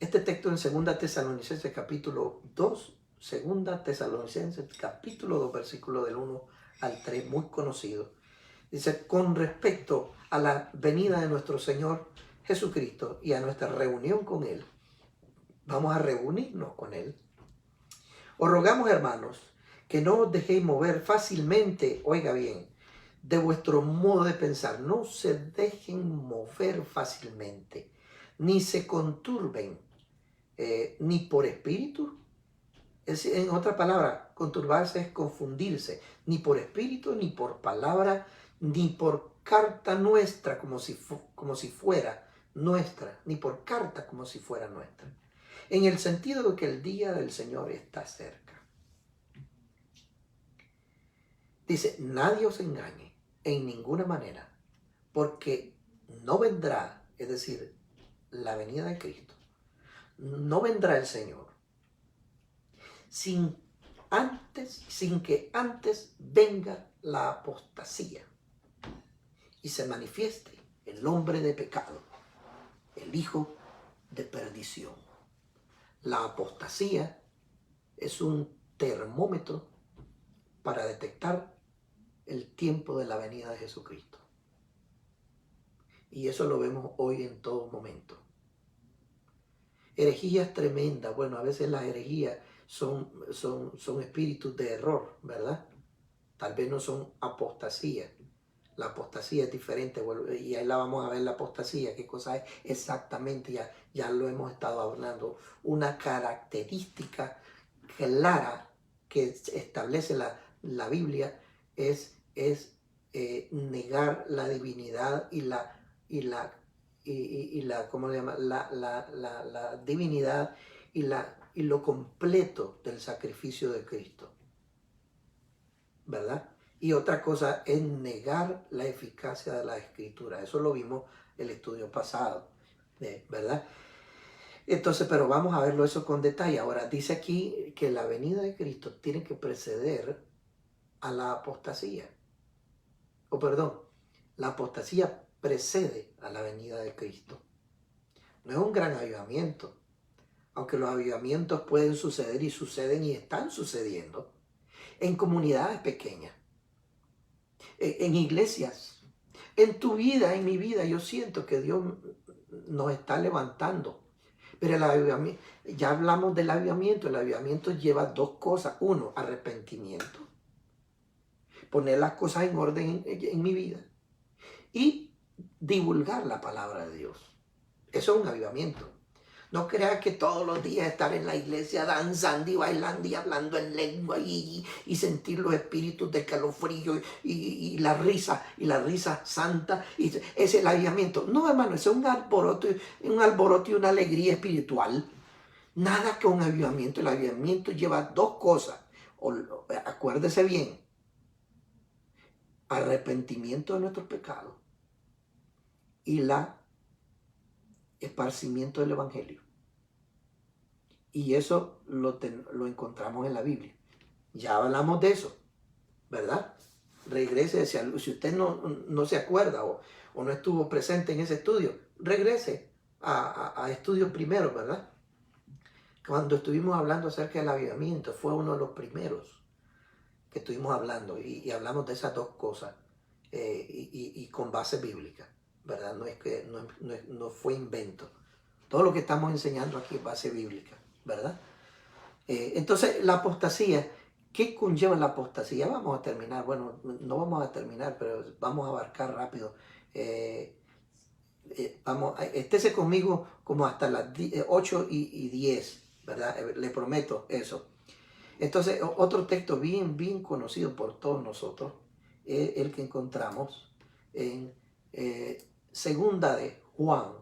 Este texto en 2 Tesalonicenses capítulo 2, 2 Tesalonicenses capítulo 2, versículo del 1 al 3, muy conocido. Dice: con respecto a la venida de nuestro Señor Jesucristo y a nuestra reunión con Él, vamos a reunirnos con Él. Os rogamos, hermanos, que no os dejéis mover fácilmente, oiga bien, de vuestro modo de pensar. No se dejen mover fácilmente, ni se conturben, ni por espíritu. En otra palabra, conturbarse es confundirse, ni por espíritu, ni por palabra, ni por carta nuestra, como si fuera nuestra, ni por carta como si fuera nuestra, en el sentido de que el día del Señor está cerca. Dice: nadie os engañe en ninguna manera, porque no vendrá, es decir, la venida de Cristo, no vendrá el Señor sin que antes venga la apostasía y se manifieste el hombre de pecado, el hijo de perdición. La apostasía es un termómetro para detectar el tiempo de la venida de Jesucristo. Y eso lo vemos hoy en todo momento. Herejías tremendas. Bueno, a veces las herejías son espíritus de error, ¿verdad? Tal vez no son apostasía. La apostasía es diferente y ahí la vamos a ver, la apostasía, qué cosa es exactamente, ya lo hemos estado hablando. Una característica clara que establece la Biblia es negar la divinidad ¿cómo se llama? La divinidad y lo completo del sacrificio de Cristo, ¿verdad? Y otra cosa es negar la eficacia de la Escritura. Eso lo vimos en el estudio pasado, ¿verdad? Entonces, pero vamos a verlo eso con detalle. Ahora, dice aquí que la venida de Cristo tiene que preceder a la apostasía. O perdón, la apostasía precede a la venida de Cristo. No es un gran avivamiento, aunque los avivamientos pueden suceder y suceden y están sucediendo en comunidades pequeñas, en iglesias. En tu vida, en mi vida, yo siento que Dios nos está levantando. Pero el avivamiento, ya hablamos del avivamiento. El avivamiento lleva dos cosas. Uno, arrepentimiento. Poner las cosas en orden en mi vida. Y divulgar la palabra de Dios. Eso es un avivamiento. No creas que todos los días estar en la iglesia danzando y bailando y hablando en lengua y sentir los espíritus de calofrío y la risa santa. Y ese es el avivamiento. No, hermano, ese es un alboroto y una alegría espiritual. Nada que un avivamiento. El avivamiento lleva dos cosas. Acuérdese bien. Arrepentimiento de nuestros pecados y esparcimiento del evangelio. Y eso lo encontramos en la Biblia. Ya hablamos de eso, ¿verdad? Regrese, si usted no se acuerda o no estuvo presente en ese estudio, regrese a estudios primeros, ¿verdad? Cuando estuvimos hablando acerca del avivamiento, fue uno de los primeros que estuvimos hablando y hablamos de esas dos cosas y con base bíblica, ¿verdad? No fue invento. Todo lo que estamos enseñando aquí es base bíblica, ¿verdad? Entonces, la apostasía, ¿qué conlleva la apostasía? Vamos a terminar, bueno, no vamos a terminar, pero vamos a abarcar rápido. Estése conmigo como hasta las 8 y 10, ¿verdad? Le prometo eso. Entonces, otro texto bien conocido por todos nosotros es el que encontramos en segunda de Juan,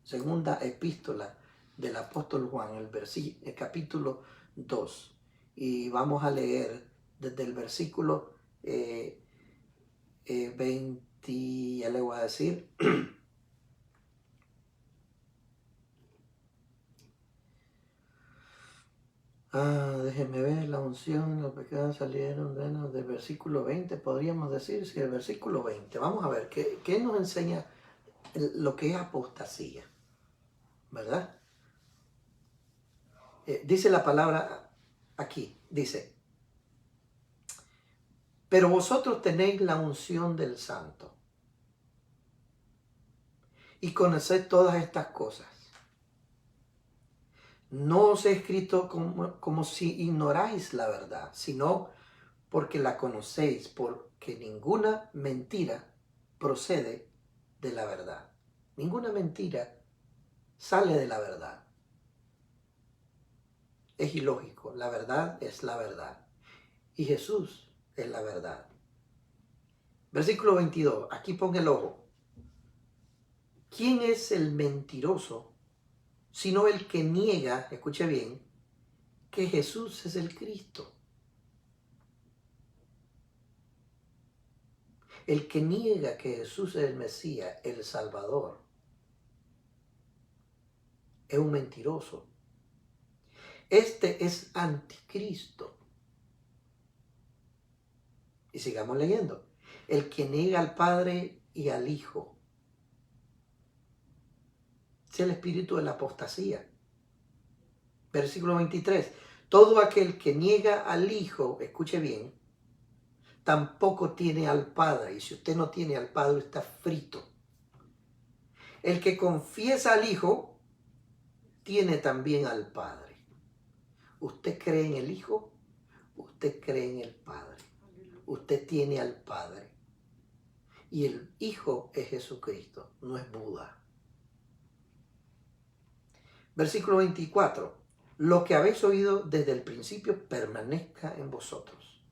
segunda epístola del apóstol Juan, el capítulo 2. Y vamos a leer desde el versículo 20, ya le voy a decir. Déjenme ver, la unción, los pecados salieron del versículo 20, podríamos decir, sí, el versículo 20. Vamos a ver, ¿qué nos enseña lo que es apostasía? ¿Verdad? Dice la palabra aquí, dice, pero vosotros tenéis la unción del Santo y conoced todas estas cosas. No os he escrito como si ignoráis la verdad, sino porque la conocéis, porque ninguna mentira procede de la verdad. Ninguna mentira sale de la verdad. Es ilógico, la verdad es la verdad. Y Jesús es la verdad. Versículo 22, aquí pon el ojo. ¿Quién es el mentiroso sino el que niega, escuche bien, que Jesús es el Cristo? El que niega que Jesús es el Mesías, el Salvador, es un mentiroso. Este es anticristo. Y sigamos leyendo. El que niega al Padre y al Hijo. Es el espíritu de la apostasía. Versículo 23. Todo aquel que niega al Hijo, escuche bien, tampoco tiene al Padre. Y si usted no tiene al Padre, está frito. El que confiesa al Hijo, tiene también al Padre. ¿Usted cree en el Hijo? Usted cree en el Padre. Usted tiene al Padre. y el Hijo es Jesucristo, no es Buda. Versículo 24. Lo que habéis oído desde el principio permanezca en vosotros.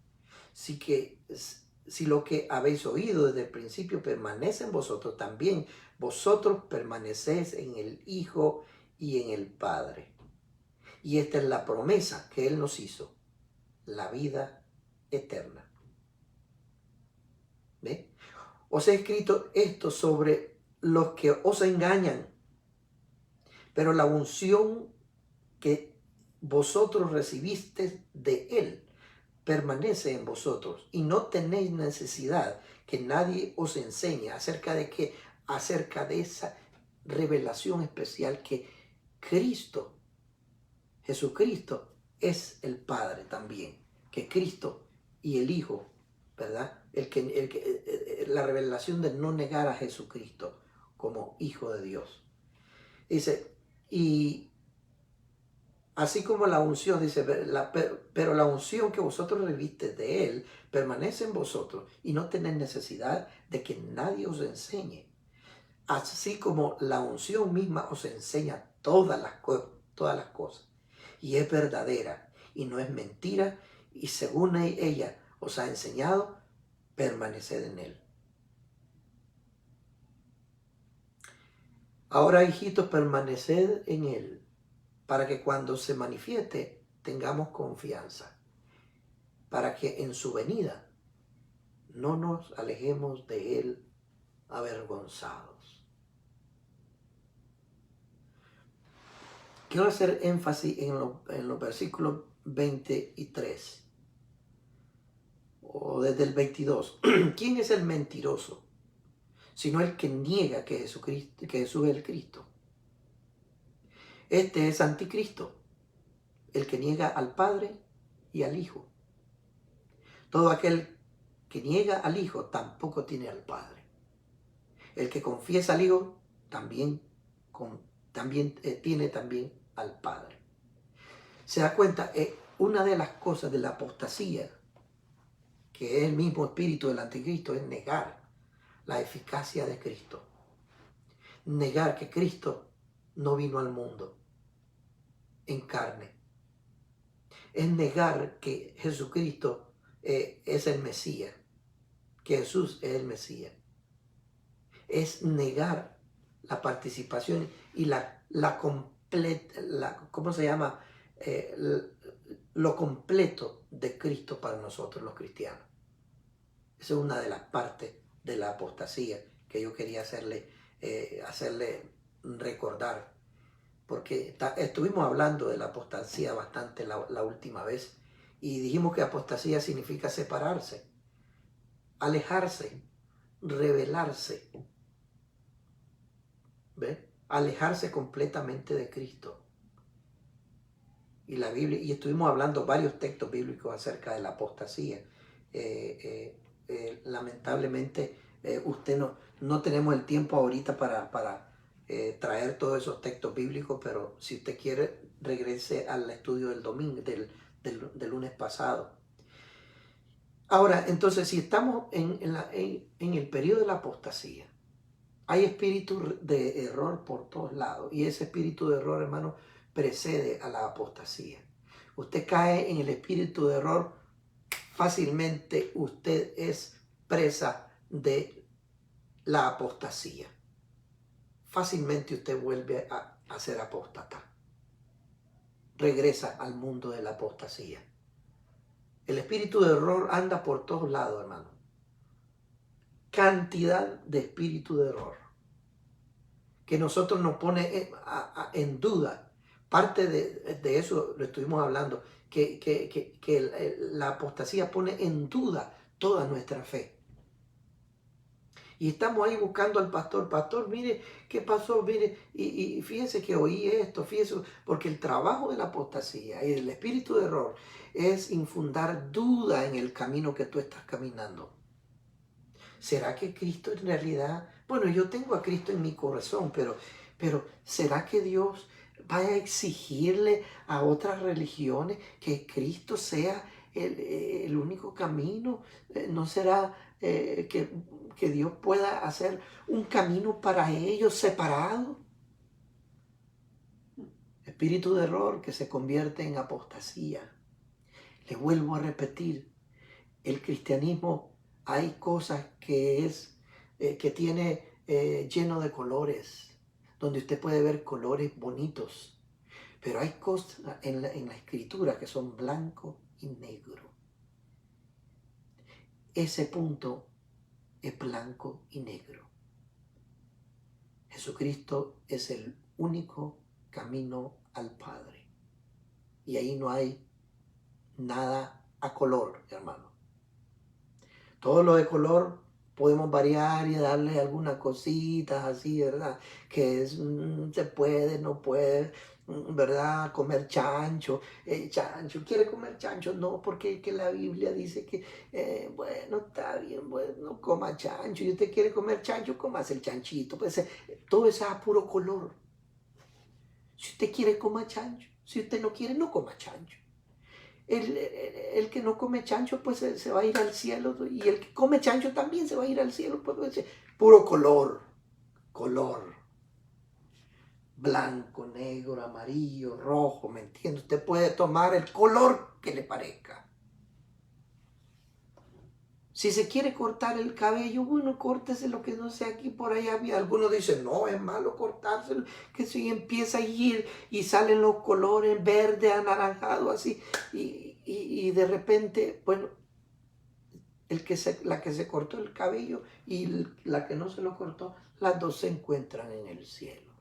Si lo que habéis oído desde el principio permanece en vosotros, también vosotros permanecéis en el Hijo y en el Padre. Y esta es la promesa que Él nos hizo, la vida eterna. ¿Ve? Os he escrito esto sobre los que os engañan, pero la unción que vosotros recibisteis de Él permanece en vosotros y no tenéis necesidad que nadie os enseñe acerca de qué, acerca de esa revelación especial que Cristo, Jesucristo, es el Padre también, que Cristo y el Hijo, ¿verdad? La revelación de no negar a Jesucristo como Hijo de Dios. Dice, y así como la unción, dice, pero la unción que vosotros reviste de Él permanece en vosotros y no tenéis necesidad de que nadie os enseñe. Así como la unción misma os enseña todas las cosas y es verdadera y no es mentira, y según ella os ha enseñado, permaneced en Él. Ahora, hijitos, permaneced en Él, para que cuando se manifieste tengamos confianza, para que en su venida no nos alejemos de Él avergonzados. Quiero hacer énfasis en los versículos 23 o desde el 22. ¿Quién es el mentiroso? Sino el que niega que Jesús es el Cristo. Este es anticristo, el que niega al Padre y al Hijo. Todo aquel que niega al Hijo tampoco tiene al Padre. El que confiesa al Hijo también tiene también al Padre. Se da cuenta, una de las cosas de la apostasía, que es el mismo espíritu del anticristo, es negar la eficacia de Cristo. Negar que Cristo no vino al mundo en carne. Es negar que Jesucristo es el Mesías, que Jesús es el Mesías. Es negar la participación y ¿cómo se llama? Lo completo de Cristo para nosotros los cristianos. Esa es una de las partes de la apostasía que yo quería hacerle recordar, porque estuvimos hablando de la apostasía bastante la última vez y dijimos que apostasía significa separarse, alejarse, rebelarse, ¿ve? Alejarse completamente de Cristo. Y la Biblia, y estuvimos hablando varios textos bíblicos acerca de la apostasía. Lamentablemente no tenemos el tiempo ahorita para traer todos esos textos bíblicos, pero si usted quiere, regrese al estudio del domingo, del lunes pasado. Ahora, entonces, si estamos en el periodo de la apostasía, hay espíritu de error por todos lados, y ese espíritu de error, hermano, precede a la apostasía. Usted cae en el espíritu de error, fácilmente usted es presa de la apostasía. Fácilmente usted vuelve a ser apóstata. Regresa al mundo de la apostasía. El espíritu de error anda por todos lados, hermano. Cantidad de espíritu de error que nosotros nos pone en duda. Parte de eso lo estuvimos hablando, que la apostasía pone en duda toda nuestra fe. Y estamos ahí buscando al pastor, mire, ¿qué pasó? Mire, y fíjese que oí esto, fíjese, porque el trabajo de la apostasía y del espíritu de error es infundar duda en el camino que tú estás caminando. ¿Será que Cristo en realidad, bueno, yo tengo a Cristo en mi corazón, pero ¿será que Dios vaya a exigirle a otras religiones que Cristo sea el único camino? ¿No será que Dios pueda hacer un camino para ellos separado? Espíritu de error que se convierte en apostasía. Le vuelvo a repetir, el cristianismo hay cosas que tiene lleno de colores, donde usted puede ver colores bonitos, pero hay cosas en la escritura que son blanco y negro. Ese punto es blanco y negro. Jesucristo es el único camino al Padre. Y ahí no hay nada a color, hermano. Todo lo de color podemos variar y darle algunas cositas así, ¿verdad? Que es, se puede, no puede, ¿verdad? Comer chancho, chancho, ¿quiere comer chancho? No, porque que la Biblia dice que, bueno, está bien, bueno, no coma chancho. Y usted quiere comer chancho, comas el chanchito. Pues todo eso es a puro color. Si usted quiere, coma chancho. Si usted no quiere, no coma chancho. El que no come chancho, pues se va a ir al cielo. Y el que come chancho también se va a ir al cielo. Pues, puro color. Color. Blanco, negro, amarillo, rojo, ¿me entiende? Usted puede tomar el color que le parezca. Si se quiere cortar el cabello, bueno, córtese lo que no sea aquí, por allá. Algunos dicen, no, es malo cortárselo, que si empieza a ir y salen los colores verde, anaranjado, así, y de repente, bueno, la que se cortó el cabello y la que no se lo cortó, las dos se encuentran en el cielo.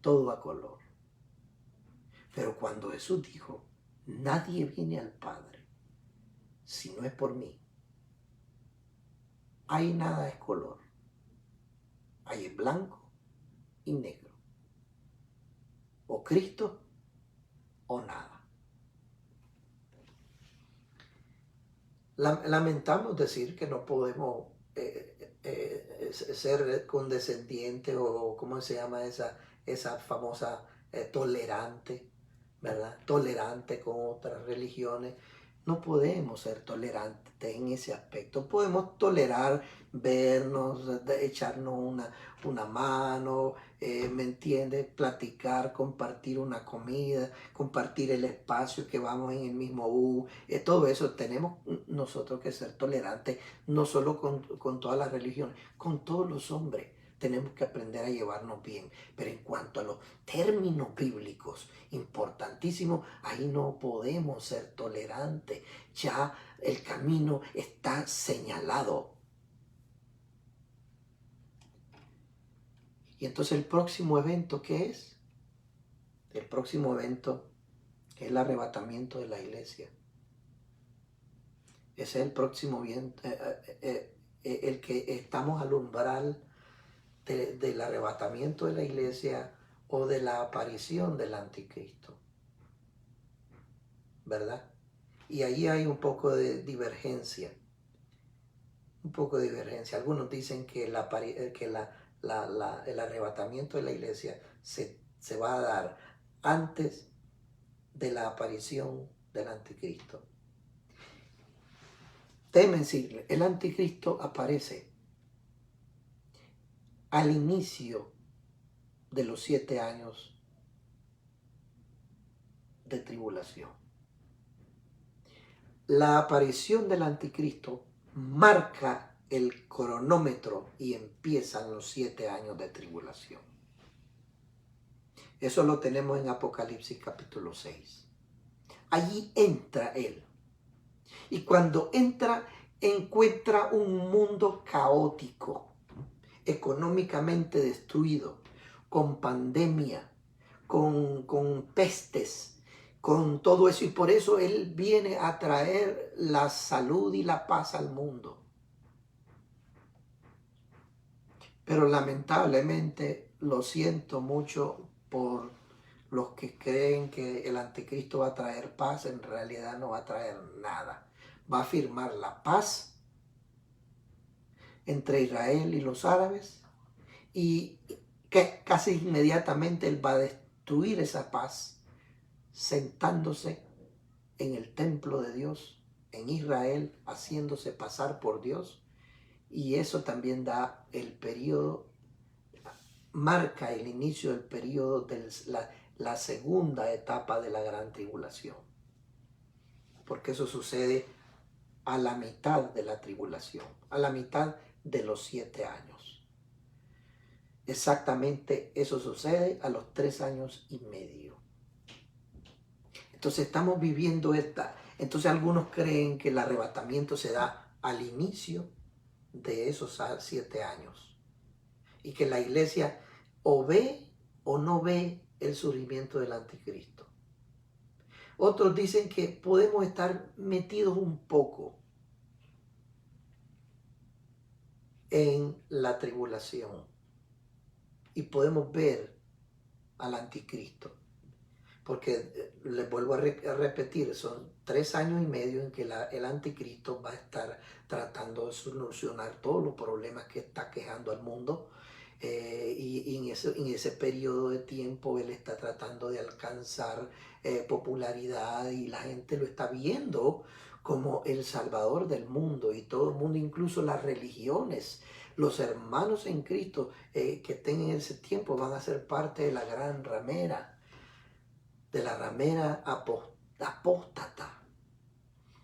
Todo a color. Pero cuando Jesús dijo, nadie viene al Padre si no es por mí, ahí nada es color. Ahí es blanco y negro. O Cristo o nada. Lamentamos decir que no podemos ser condescendientes o ¿cómo se llama esa famosa tolerante, ¿verdad? Tolerante con otras religiones. No podemos ser tolerantes en ese aspecto. Podemos tolerar vernos, echarnos una mano, ¿me entiendes? Platicar, compartir una comida, compartir el espacio que vamos en el mismo bus. Todo eso tenemos nosotros que ser tolerantes, no solo con todas las religiones, con todos los hombres. Tenemos que aprender a llevarnos bien. Pero en cuanto a los términos bíblicos, importantísimos, ahí no podemos ser tolerantes. Ya el camino está señalado. Y entonces el próximo evento, ¿qué es? El próximo evento es el arrebatamiento de la iglesia. Ese es el próximo evento, el que estamos al umbral del arrebatamiento de la iglesia o de la aparición del anticristo, ¿verdad? Y ahí hay un poco de divergencia, Algunos dicen que el arrebatamiento de la iglesia se va a dar antes de la aparición del anticristo. Déjenme decirle, el anticristo aparece al inicio de los 7 años de tribulación. La aparición del anticristo marca el cronómetro y empiezan los 7 años de tribulación. Eso lo tenemos en Apocalipsis capítulo 6. Allí entra él. Y cuando entra, encuentra un mundo caótico, económicamente destruido, con pandemia, con pestes, con todo eso. Y por eso él viene a traer la salud y la paz al mundo. Pero lamentablemente, lo siento mucho por los que creen que el anticristo va a traer paz. En realidad no va a traer nada. Va a firmar la paz entre Israel y los árabes, y que casi inmediatamente él va a destruir esa paz sentándose en el templo de Dios, en Israel, haciéndose pasar por Dios. Y eso también da el periodo, marca el inicio del periodo de la segunda etapa de la gran tribulación. Porque eso sucede a la mitad de la tribulación, a la mitad de los 7 años. Exactamente eso sucede a los 3 años y medio. Entonces estamos viviendo esta. Entonces algunos creen que el arrebatamiento se da al inicio de esos 7 años. Y que la iglesia o ve o no ve el surgimiento del anticristo. Otros dicen que podemos estar metidos un poco en la tribulación y podemos ver al anticristo. Porque les vuelvo a repetir, son 3 años y medio en que el anticristo va a estar tratando de solucionar todos los problemas que está quejando al mundo. Y en ese periodo de tiempo él está tratando de alcanzar popularidad y la gente lo está viendo como el salvador del mundo, y todo el mundo, incluso las religiones, los hermanos en Cristo que estén en ese tiempo van a ser parte de la gran ramera, de la ramera apóstata.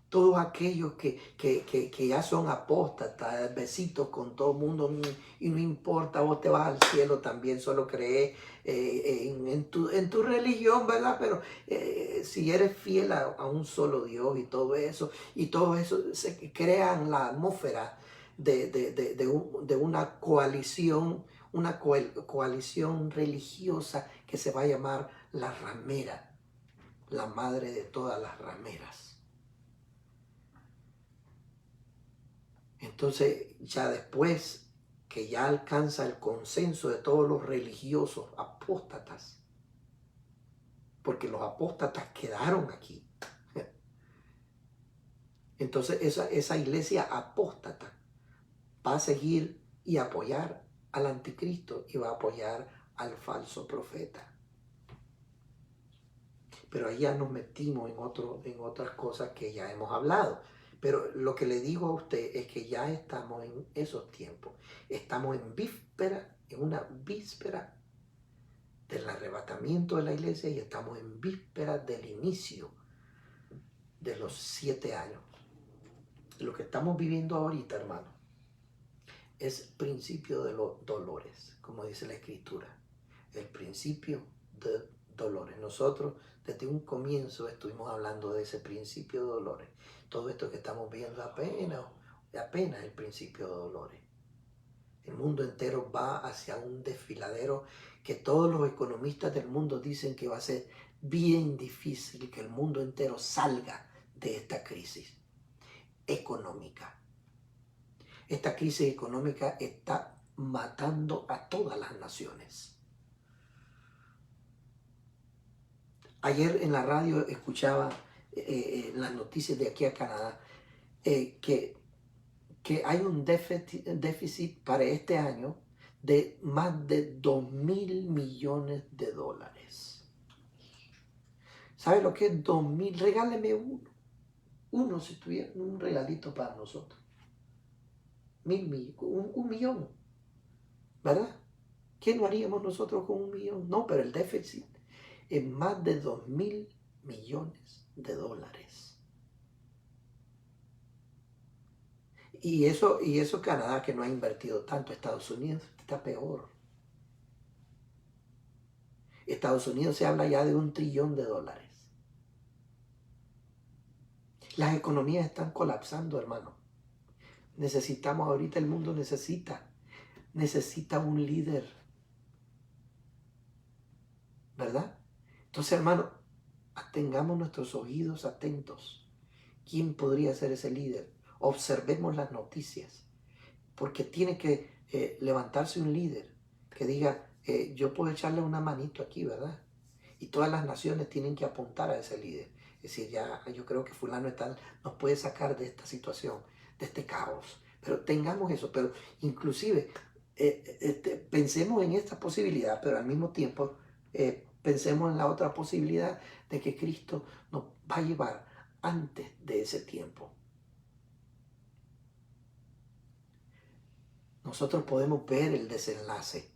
Todos aquellos que ya son apóstatas, besitos con todo el mundo, y no importa, vos te vas al cielo también, solo crees en tu religión, ¿verdad? Pero si eres fiel a un solo Dios y todo eso se crean la atmósfera de una coalición, coalición religiosa que se va a llamar la ramera, la madre de todas las rameras. Entonces, ya después que ya alcanza el consenso de todos los religiosos apóstatas, porque los apóstatas quedaron aquí. Entonces, esa iglesia apóstata va a seguir y apoyar al anticristo y va a apoyar al falso profeta. Pero ahí ya nos metimos en otras cosas que ya hemos hablado. Pero lo que le digo a usted es que ya estamos en esos tiempos. Estamos en una víspera del arrebatamiento de la iglesia, y estamos en víspera del inicio de los 7 años. Lo que estamos viviendo ahorita, hermano, es principio de los dolores, como dice la Escritura. El principio de dolores. Nosotros desde un comienzo estuvimos hablando de ese principio de dolores. Todo esto que estamos viendo apenas el principio de dolores. El mundo entero va hacia un desfiladero que todos los economistas del mundo dicen que va a ser bien difícil que el mundo entero salga de esta crisis económica. Esta crisis económica está matando a todas las naciones. Ayer en la radio escuchaba las noticias de aquí a Canadá, que hay un déficit para este año de más de 2.000 millones de dólares. ¿Sabe lo que es 2.000? Regáleme uno si tuviera un regalito para nosotros. Un millón, ¿verdad? ¿Qué no haríamos nosotros con 1 millón? No, pero el déficit es más de 2.000 millones de dólares. Y eso Canadá, que no ha invertido tanto. Estados Unidos está peor. Estados Unidos se habla ya de $1 trillón. Las economías están colapsando, hermano. Necesitamos ahorita, el mundo necesita un líder, ¿verdad? Entonces, hermano, tengamos nuestros oídos atentos. ¿Quién podría ser ese líder? Observemos las noticias, porque tiene que levantarse un líder que diga, yo puedo echarle una manito aquí, ¿verdad? Y todas las naciones tienen que apuntar a ese líder. Es decir, ya yo creo que fulano tal nos puede sacar de esta situación, de este caos. Pero tengamos eso, pero inclusive pensemos en esta posibilidad, pero al mismo tiempo pensemos en la otra posibilidad de que Cristo nos va a llevar antes de ese tiempo. Nosotros podemos ver el desenlace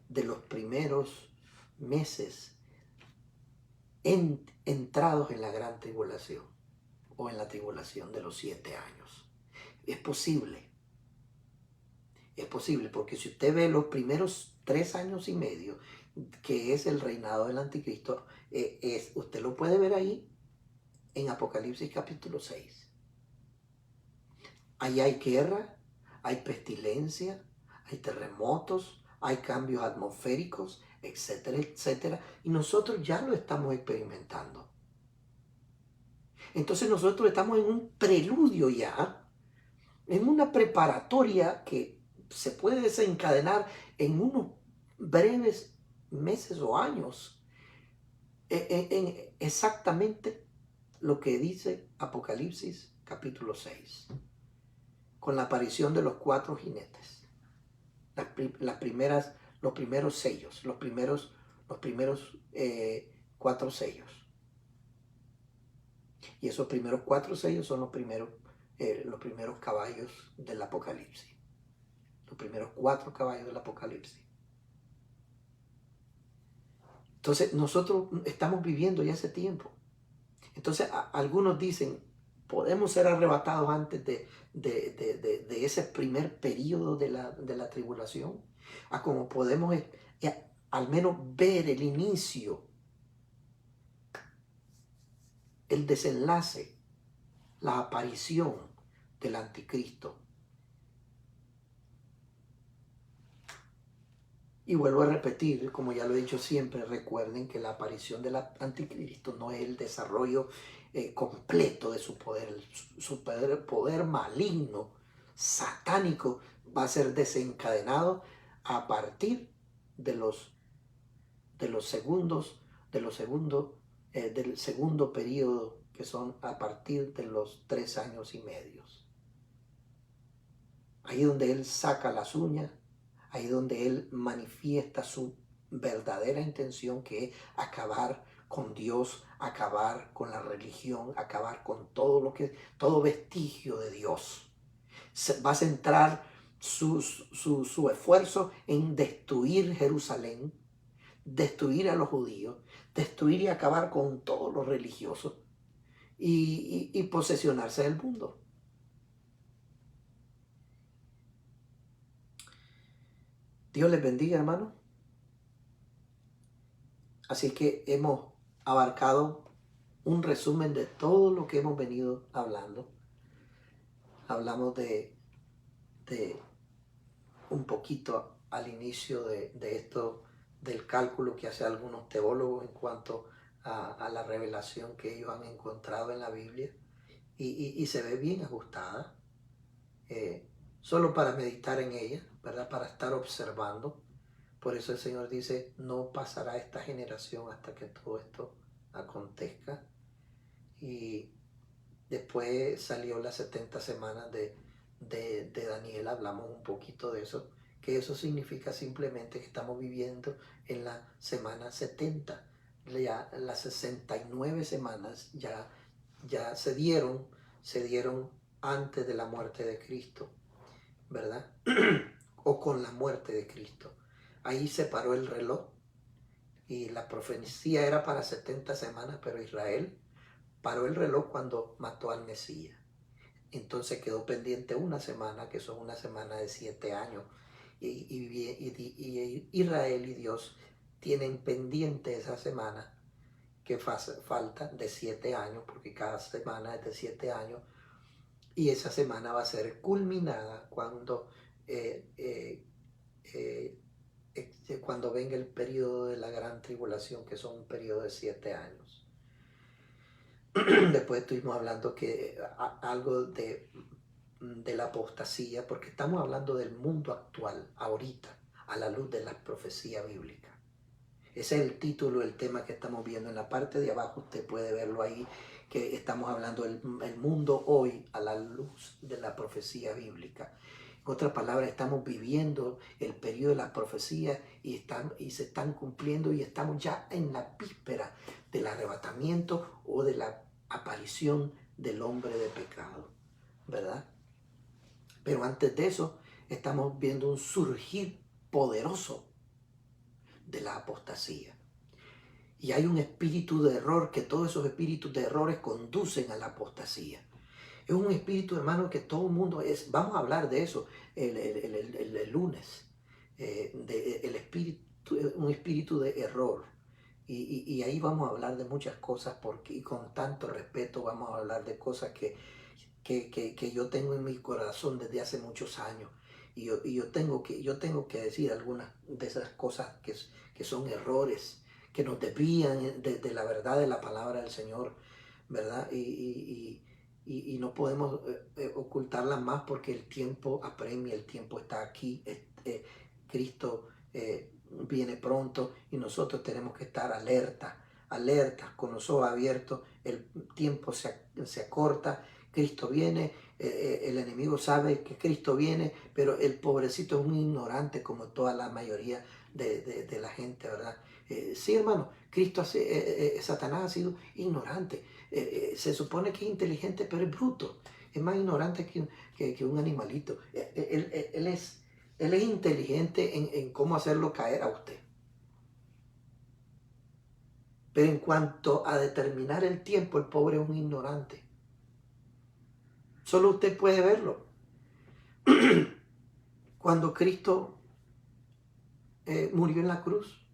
de los primeros meses entrados en la gran tribulación o en la tribulación de los 7 años. Es posible porque si usted ve los primeros 3 años y medio, que es el reinado del anticristo, usted lo puede ver ahí en Apocalipsis capítulo 6. Ahí hay guerra, hay pestilencia, hay terremotos, hay cambios atmosféricos, etcétera, etcétera. Y nosotros ya lo estamos experimentando. Entonces nosotros estamos en un preludio ya, en una preparatoria que se puede desencadenar en unos breves meses o años. En exactamente lo que dice Apocalipsis capítulo 6. Con la aparición de los 4 jinetes, los primeros sellos, los primeros 4 sellos. Y esos primeros 4 sellos son los primeros caballos del Apocalipsis. Los primeros 4 caballos del Apocalipsis. Entonces nosotros estamos viviendo ya ese tiempo. Entonces algunos dicen, podemos ser arrebatados antes de ese primer periodo de la tribulación, a como podemos al menos ver el inicio, el desenlace, la aparición del anticristo. Y vuelvo a repetir, como ya lo he dicho siempre, recuerden que la aparición del anticristo no es el desarrollo completo de su poder. Su poder maligno, satánico, va a ser desencadenado a partir del segundo periodo, que son a partir de los 3 años y medio. Ahí donde él saca las uñas, ahí donde él manifiesta su verdadera intención, que es acabar con Dios, acabar con la religión, acabar con todo vestigio de Dios. Va a centrar su esfuerzo en destruir Jerusalén, destruir a los judíos, destruir y acabar con todos los religiosos y posesionarse del mundo. Dios les bendiga, hermano. Así que hemos abarcado un resumen de todo lo que hemos venido hablando. Hablamos de un poquito al inicio de esto, del cálculo que hacen algunos teólogos en cuanto a la revelación que ellos han encontrado en la Biblia, y se ve bien ajustada, solo para meditar en ella, ¿verdad? Para estar observando. Por eso el Señor dice, no pasará esta generación hasta que todo esto acontezca. Y después salió las 70 semanas de Daniel, hablamos un poquito de eso, que eso significa simplemente que estamos viviendo en la semana 70. Ya las 69 semanas ya se dieron antes de la muerte de Cristo, ¿verdad? O con la muerte de Cristo. Ahí se paró el reloj y la profecía era para 70 semanas, pero Israel paró el reloj cuando mató al Mesías. Entonces quedó pendiente una semana, que son una semana de 7 años. Y Israel y Dios tienen pendiente esa semana que falta de 7 años, porque cada semana es de 7 años. Y esa semana va a ser culminada cuando venga el periodo de la gran tribulación, que son un periodo de 7 años. Después estuvimos hablando algo de la apostasía, porque estamos hablando del mundo actual, ahorita, a la luz de la profecía bíblica. Ese es el título, el tema que estamos viendo. En la parte de abajo usted puede verlo ahí, que estamos hablando del mundo hoy a la luz de la profecía bíblica. En otras palabras, estamos viviendo el periodo de las profecías y se están cumpliendo, y estamos ya en la víspera del arrebatamiento o de la aparición del hombre de pecado, ¿verdad? Pero antes de eso, estamos viendo un surgir poderoso de la apostasía. Y hay un espíritu de error, que todos esos espíritus de errores conducen a la apostasía. Es un espíritu, hermano, que todo el mundo es. Vamos a hablar de eso el lunes. El espíritu, un espíritu de error. Y ahí vamos a hablar de muchas cosas, porque, y con tanto respeto vamos a hablar de cosas que yo tengo en mi corazón desde hace muchos años. Y yo tengo que decir algunas de esas cosas que son errores, que nos desvían de la verdad de la palabra del Señor, ¿verdad? Y no podemos ocultarlas más, porque el tiempo apremia, el tiempo está aquí. Cristo viene pronto y nosotros tenemos que estar alerta, con los ojos abiertos. El tiempo se acorta, Cristo viene, el enemigo sabe que Cristo viene, pero el pobrecito es un ignorante, como toda la mayoría de la gente, ¿verdad? Sí, hermano, Satanás ha sido ignorante. Se supone que es inteligente, pero es bruto. Es más ignorante que un animalito. Él es inteligente en cómo hacerlo caer a usted. Pero en cuanto a determinar el tiempo, el pobre es un ignorante. Solo usted puede verlo. Cuando Cristo murió en la cruz,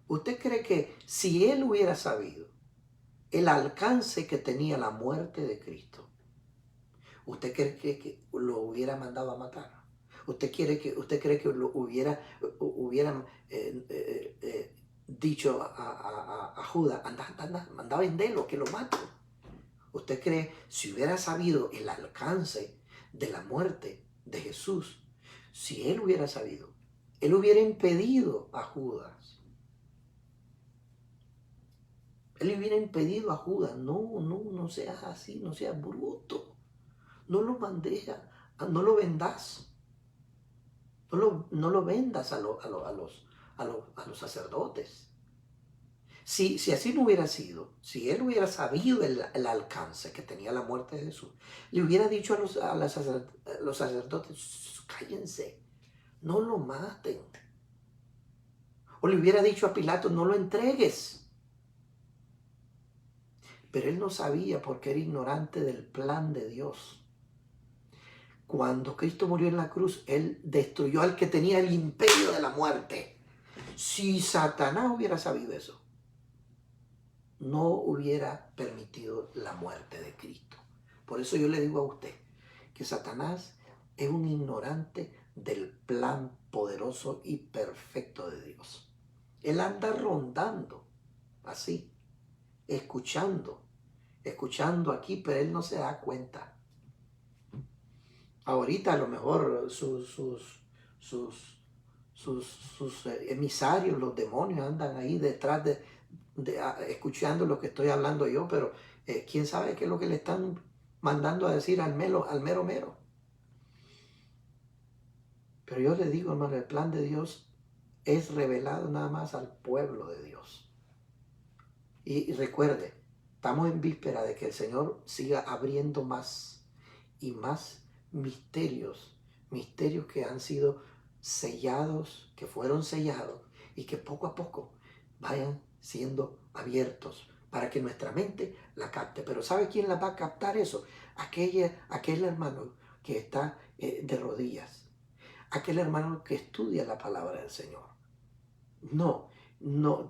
¿usted cree que si él hubiera sabido el alcance que tenía la muerte de Cristo, usted cree que lo hubiera mandado a matar? ¿Usted cree que lo hubieran dicho a Judas, anda a venderlo, que lo mato? ¿Usted cree, si hubiera sabido el alcance de la muerte de Jesús, si él hubiera sabido, él hubiera impedido a Judas? Él hubiera impedido a Judas: no seas así, no seas bruto, no lo bandejas, no lo vendas, no lo vendas a los sacerdotes. Si así no hubiera sido, si él hubiera sabido el alcance que tenía la muerte de Jesús, le hubiera dicho a los sacerdotes: cállense, no lo maten. O le hubiera dicho a Pilato: no lo entregues. Pero él no sabía, porque era ignorante del plan de Dios. Cuando Cristo murió en la cruz, él destruyó al que tenía el imperio de la muerte. Si Satanás hubiera sabido eso, no hubiera permitido la muerte de Cristo. Por eso yo le digo a usted que Satanás es un ignorante del plan poderoso y perfecto de Dios. Él anda rondando así, escuchando aquí, pero él no se da cuenta. Ahorita a lo mejor sus emisarios, los demonios, andan ahí detrás escuchando lo que estoy hablando yo, pero quién sabe qué es lo que le están mandando a decir al mero mero. Pero yo le digo, hermano, el plan de Dios es revelado nada más al pueblo de Dios. Y recuerde, estamos en víspera de que el Señor siga abriendo más y más misterios que han sido sellados, que fueron sellados, y que poco a poco vayan siendo abiertos para que nuestra mente la capte. Pero ¿sabe quién la va a captar eso? Aquel hermano que está de rodillas, aquel hermano que estudia la palabra del Señor. No,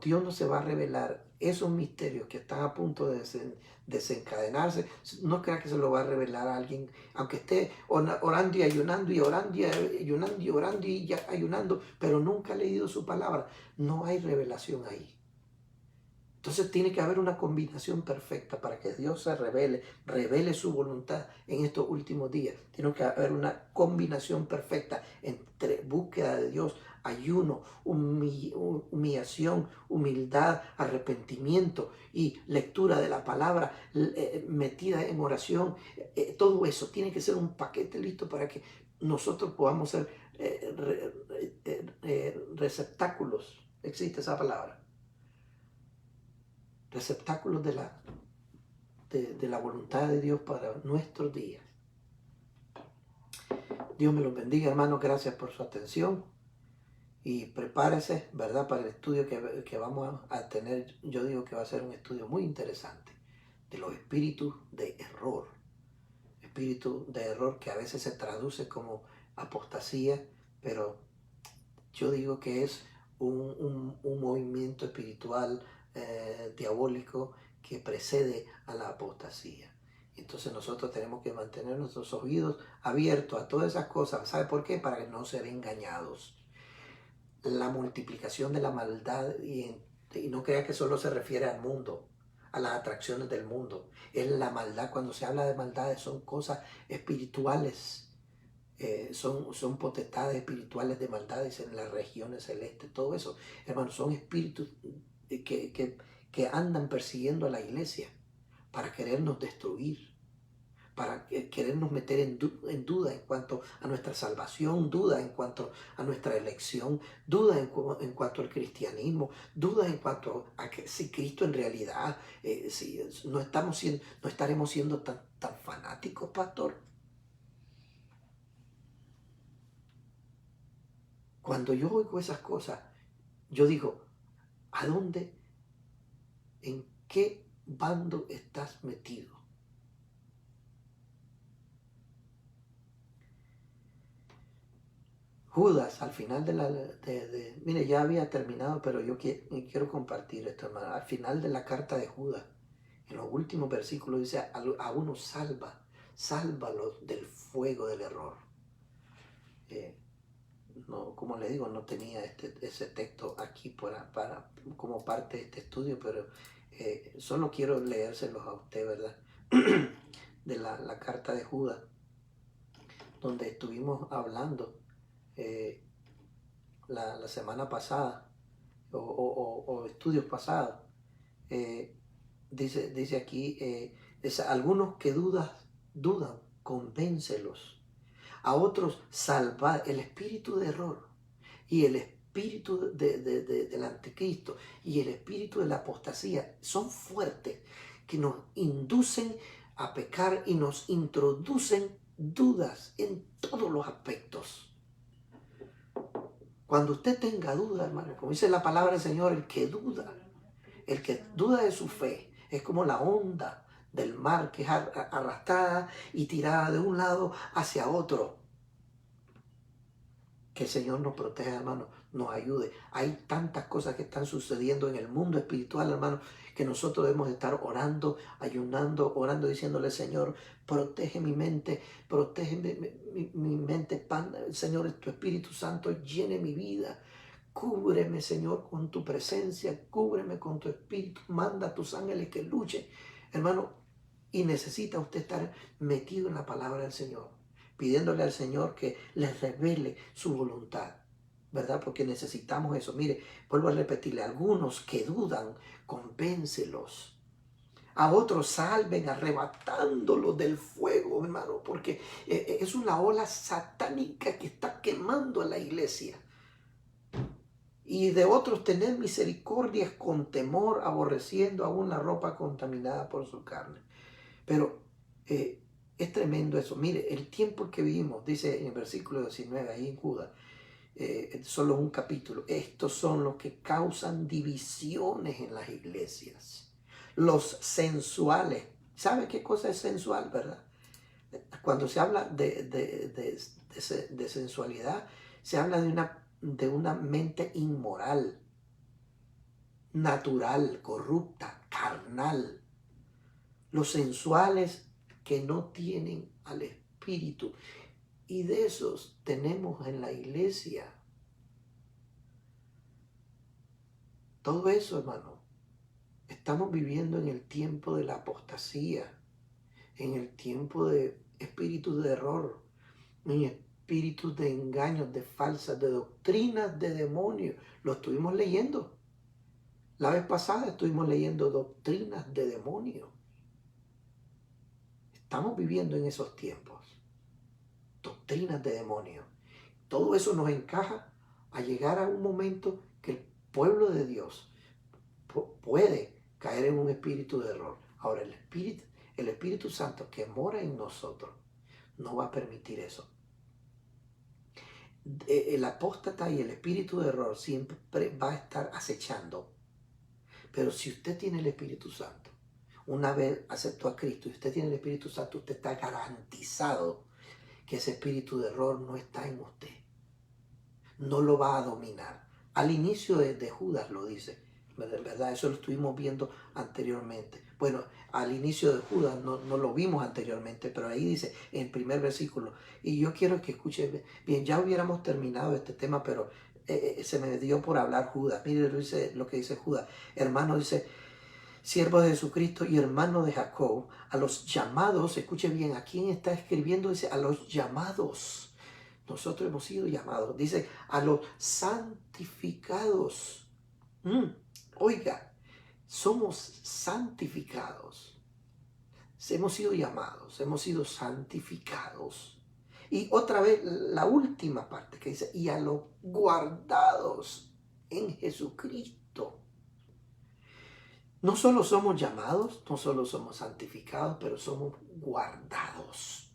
Dios no se va a revelar esos misterios que están a punto de desencadenarse. No crea que se lo va a revelar a alguien, aunque esté orando y ayunando, y orando y ayunando, y orando y ayunando, pero nunca ha leído su palabra. No hay revelación ahí. Entonces tiene que haber una combinación perfecta para que Dios se revele su voluntad en estos últimos días. Tiene que haber una combinación perfecta entre búsqueda de Dios, ayuno, humillación, humildad, arrepentimiento y lectura de la palabra metida en oración. Todo eso tiene que ser un paquete listo para que nosotros podamos ser receptáculos. ¿Existe esa palabra? Receptáculos de de la voluntad de Dios para nuestros días. Dios me los bendiga, hermanos. Gracias por su atención. Y prepárese, ¿verdad?, para el estudio que vamos a tener. Yo digo que va a ser un estudio muy interesante de los espíritus de error. Espíritu de error que a veces se traduce como apostasía, pero yo digo que es un movimiento espiritual diabólico que precede a la apostasía. Entonces nosotros tenemos que mantener nuestros oídos abiertos a todas esas cosas. ¿Sabe por qué? Para que no ser engañados. La multiplicación de la maldad, y no crea que solo se refiere al mundo, a las atracciones del mundo. Es la maldad. Cuando se habla de maldades son cosas espirituales. Son potestades espirituales de maldades en las regiones celestes. Todo eso, hermanos, son espíritus que andan persiguiendo a la iglesia para querernos destruir, para querernos meter en duda en cuanto a nuestra salvación, duda en cuanto a nuestra elección, duda en cuanto al cristianismo, duda en cuanto a que si Cristo en realidad, si no estaremos siendo tan fanáticos, pastor. Cuando yo oigo esas cosas, yo digo, ¿a dónde, en qué bando estás metido? Judas, al final mire, ya había terminado, pero yo quiero compartir esto, hermano. Al final de la carta de Judas, en los últimos versículos dice, a uno sálvalos del fuego del error. No, como le digo, no tenía ese texto aquí como parte de este estudio, pero solo quiero leérselos a usted, ¿verdad? De la carta de Judas, donde estuvimos hablando la semana pasada, o estudios pasados. Dice aquí, algunos que dudan, convéncelos. A otros salvar el espíritu de error y el espíritu del anticristo y el espíritu de la apostasía son fuertes, que nos inducen a pecar y nos introducen dudas en todos los aspectos. Cuando usted tenga duda, hermano, como dice la palabra del Señor, el que duda de su fe es como la onda del mar que es arrastrada y tirada de un lado hacia otro. Que el Señor nos proteja, hermano, nos ayude. Hay tantas cosas que están sucediendo en el mundo espiritual, hermano, que nosotros debemos estar orando, ayunando, orando, diciéndole, Señor, protege mi mente, protege mi mente, Señor, tu Espíritu Santo llene mi vida. Cúbreme, Señor, con tu presencia, cúbreme con tu Espíritu, manda a tus ángeles que luchen, hermano, y necesita usted estar metido en la palabra del Señor, pidiéndole al Señor que les revele su voluntad, ¿verdad? Porque necesitamos eso. Mire, vuelvo a repetirle, algunos que dudan, convéncelos. A otros salven arrebatándolos del fuego, hermano, porque es una ola satánica que está quemando a la iglesia. Y de otros tener misericordias con temor, aborreciendo aún la ropa contaminada por su carne. Pero es tremendo eso. Mire, el tiempo que vivimos, dice en el versículo 19, ahí en Judas, solo un capítulo, estos son los que causan divisiones en las iglesias. Los sensuales. ¿Sabe qué cosa es sensual, verdad? Cuando se habla de sensualidad, se habla de una mente inmoral, natural, corrupta, carnal. Los sensuales que no tienen al Espíritu. Y de esos tenemos en la iglesia. Todo eso, hermano. Estamos viviendo en el tiempo de la apostasía, en el tiempo de espíritus de error, en espíritus de engaños, de falsas, de doctrinas de demonios. Lo estuvimos leyendo. La vez pasada estuvimos leyendo doctrinas de demonios. Estamos viviendo en esos tiempos. Doctrinas de demonios. Todo eso nos encaja a llegar a un momento que el pueblo de Dios puede caer en un espíritu de error. Ahora, el Espíritu Santo que mora en nosotros no va a permitir eso. El apóstata y el espíritu de error siempre va a estar acechando. Pero si usted tiene el Espíritu Santo, una vez aceptó a Cristo y usted tiene el Espíritu Santo, usted está garantizado que ese espíritu de error no está en usted. No lo va a dominar. Al inicio de Judas lo dice, ¿verdad? Eso lo estuvimos viendo anteriormente. Bueno, al inicio de Judas no lo vimos anteriormente, pero ahí dice en el primer versículo, y yo quiero que escuchen bien, ya hubiéramos terminado este tema, pero se me dio por hablar Judas. Mire lo que dice Judas. Hermano, dice, siervo de Jesucristo y hermano de Jacob, a los llamados, escuche bien, ¿a quién está escribiendo? Dice, a los llamados. Nosotros hemos sido llamados. Dice, a los santificados. Oiga, somos santificados. Hemos sido llamados, hemos sido santificados. Y otra vez, la última parte que dice, y a los guardados en Jesucristo. No solo somos llamados, no solo somos santificados, pero somos guardados.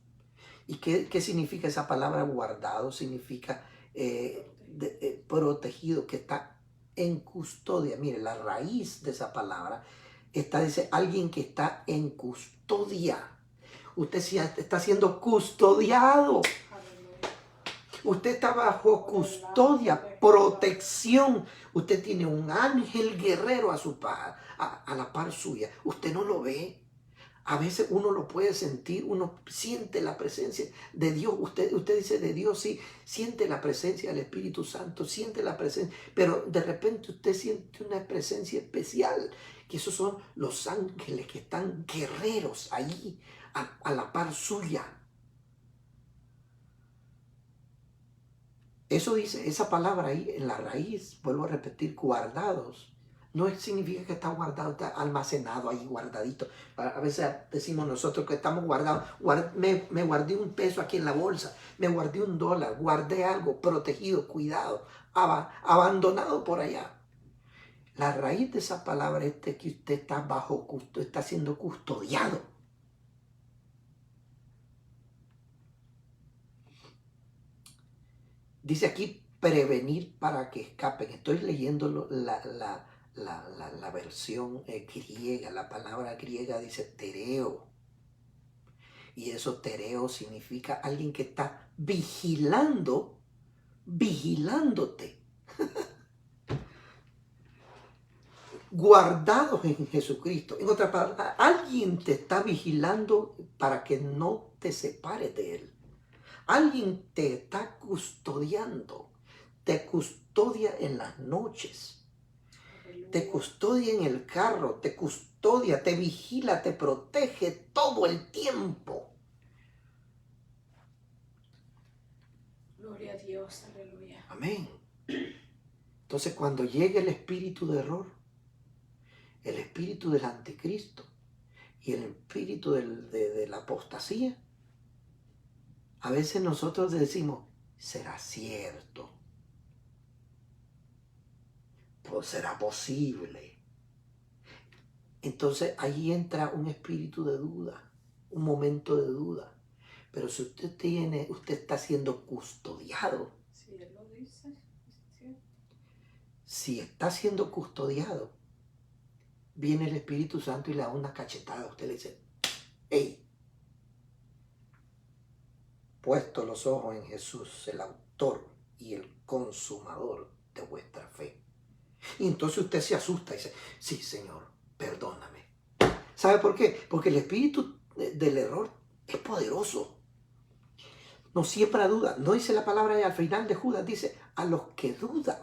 ¿Y qué significa esa palabra guardado? Significa protegido, que está en custodia. Mire, la raíz de esa palabra dice alguien que está en custodia. Usted está siendo custodiado. Usted está bajo custodia, protección. Usted tiene un ángel guerrero a la par suya. Usted no lo ve. A veces uno lo puede sentir, uno siente la presencia de Dios. Usted dice de Dios, sí, siente la presencia del Espíritu Santo, siente la presencia, pero de repente usted siente una presencia especial, que esos son los ángeles que están guerreros allí, a la par suya. Eso dice, esa palabra ahí en la raíz, vuelvo a repetir, guardados. No significa que está guardado, está almacenado ahí, guardadito. A veces decimos nosotros que estamos guardados. Me guardé un peso aquí en la bolsa, me guardé $1, guardé algo, protegido, cuidado, abandonado por allá. La raíz de esa palabra es que usted está está siendo custodiado. Dice aquí, prevenir para que escapen. Estoy leyendo la versión griega. La palabra griega dice tereo. Y eso tereo significa alguien que está vigilándote. Guardados en Jesucristo. En otras palabras, alguien te está vigilando para que no te separes de Él. Alguien te está custodiando. Te custodia en las noches. Te custodia en el carro. Te custodia, te vigila, te protege todo el tiempo. Gloria a Dios, aleluya. Amén. Entonces, cuando llegue el espíritu de error, el espíritu del anticristo y el espíritu de la apostasía, a veces nosotros decimos, ¿será cierto? Pues será posible. Entonces ahí entra un espíritu de duda, un momento de duda. Pero si usted está siendo custodiado. Si Él lo dice, ¿sí? Si está siendo custodiado, viene el Espíritu Santo y le da una cachetada. Usted le dice, hey, puesto los ojos en Jesús, el autor y el consumador de vuestra fe. Y entonces usted se asusta y dice, sí, Señor, perdóname. ¿Sabe por qué? Porque el espíritu del error es poderoso. No siembra duda. No dice la palabra ahí al final de Judas, dice, a los que dudan.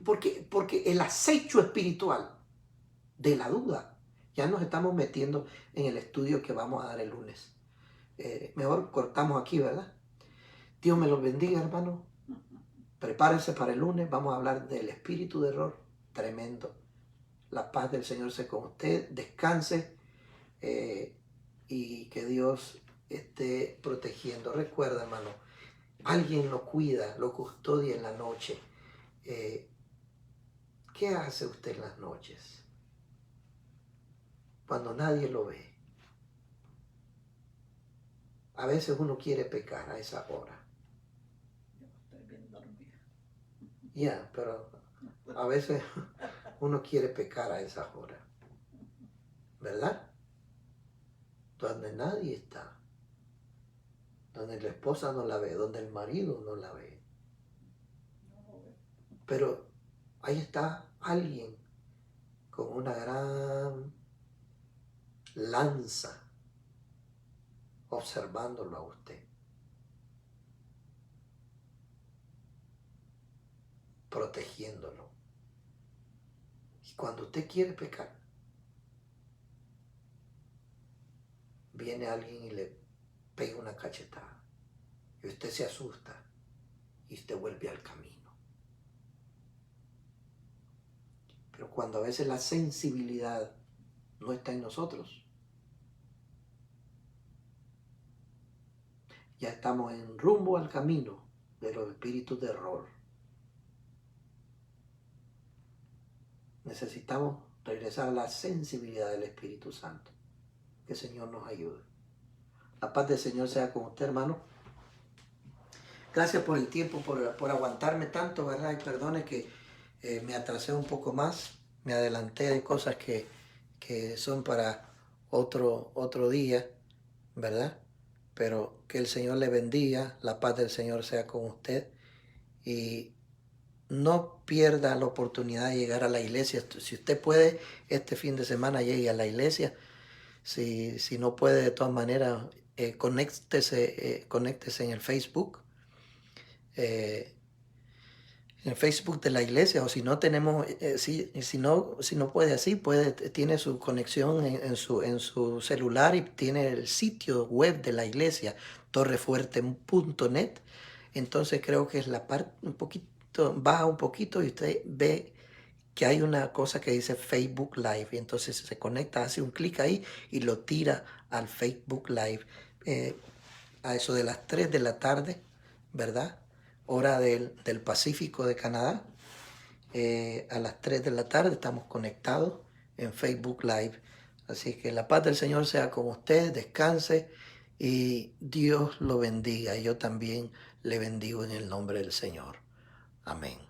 Porque el acecho espiritual de la duda, ya nos estamos metiendo en el estudio que vamos a dar el lunes. Mejor cortamos aquí, ¿verdad? Dios me los bendiga, hermano. Prepárense para el lunes. Vamos a hablar del espíritu de error. Tremendo. La paz del Señor sea con usted. Descanse y que Dios esté protegiendo. Recuerda, hermano, alguien lo cuida, lo custodia en la noche. ¿Qué hace usted en las noches? cuando nadie lo ve. A veces uno quiere pecar a esa hora. Yo estoy bien dormida. Ya, pero a veces uno quiere pecar a esa hora. ¿Verdad? Donde nadie está. Donde la esposa no la ve, donde el marido no la ve. No lo veo. Pero ahí está alguien con una gran lanza observándolo a usted, protegiéndolo. Y cuando usted quiere pecar, viene alguien y le pega una cachetada y usted se asusta y usted vuelve al camino. Pero cuando a veces la sensibilidad no está en nosotros, ya estamos en rumbo al camino de los espíritus de error. Necesitamos regresar a la sensibilidad del Espíritu Santo. Que el Señor nos ayude. La paz del Señor sea con usted, hermano. Gracias por el tiempo, por aguantarme tanto, ¿verdad? Y perdone que me atrasé un poco más, me adelanté de cosas que son para otro día, ¿verdad? Pero que el Señor le bendiga, la paz del Señor sea con usted y no pierda la oportunidad de llegar a la iglesia. Si usted puede, este fin de semana llegue a la iglesia. Si no puede, de todas maneras, conéctese en el Facebook. En Facebook de la iglesia, o si no tenemos, si no puede así, tiene su conexión en su celular y tiene el sitio web de la iglesia, torrefuerte.net. Entonces creo que es la parte un poquito, baja un poquito y usted ve que hay una cosa que dice Facebook Live, y entonces se conecta, hace un clic ahí y lo tira al Facebook Live. A eso de las 3 de la tarde, ¿verdad? Hora del Pacífico de Canadá. A las 3 de la tarde estamos conectados en Facebook Live. Así que la paz del Señor sea con usted, descanse y Dios lo bendiga. Yo también le bendigo en el nombre del Señor. Amén.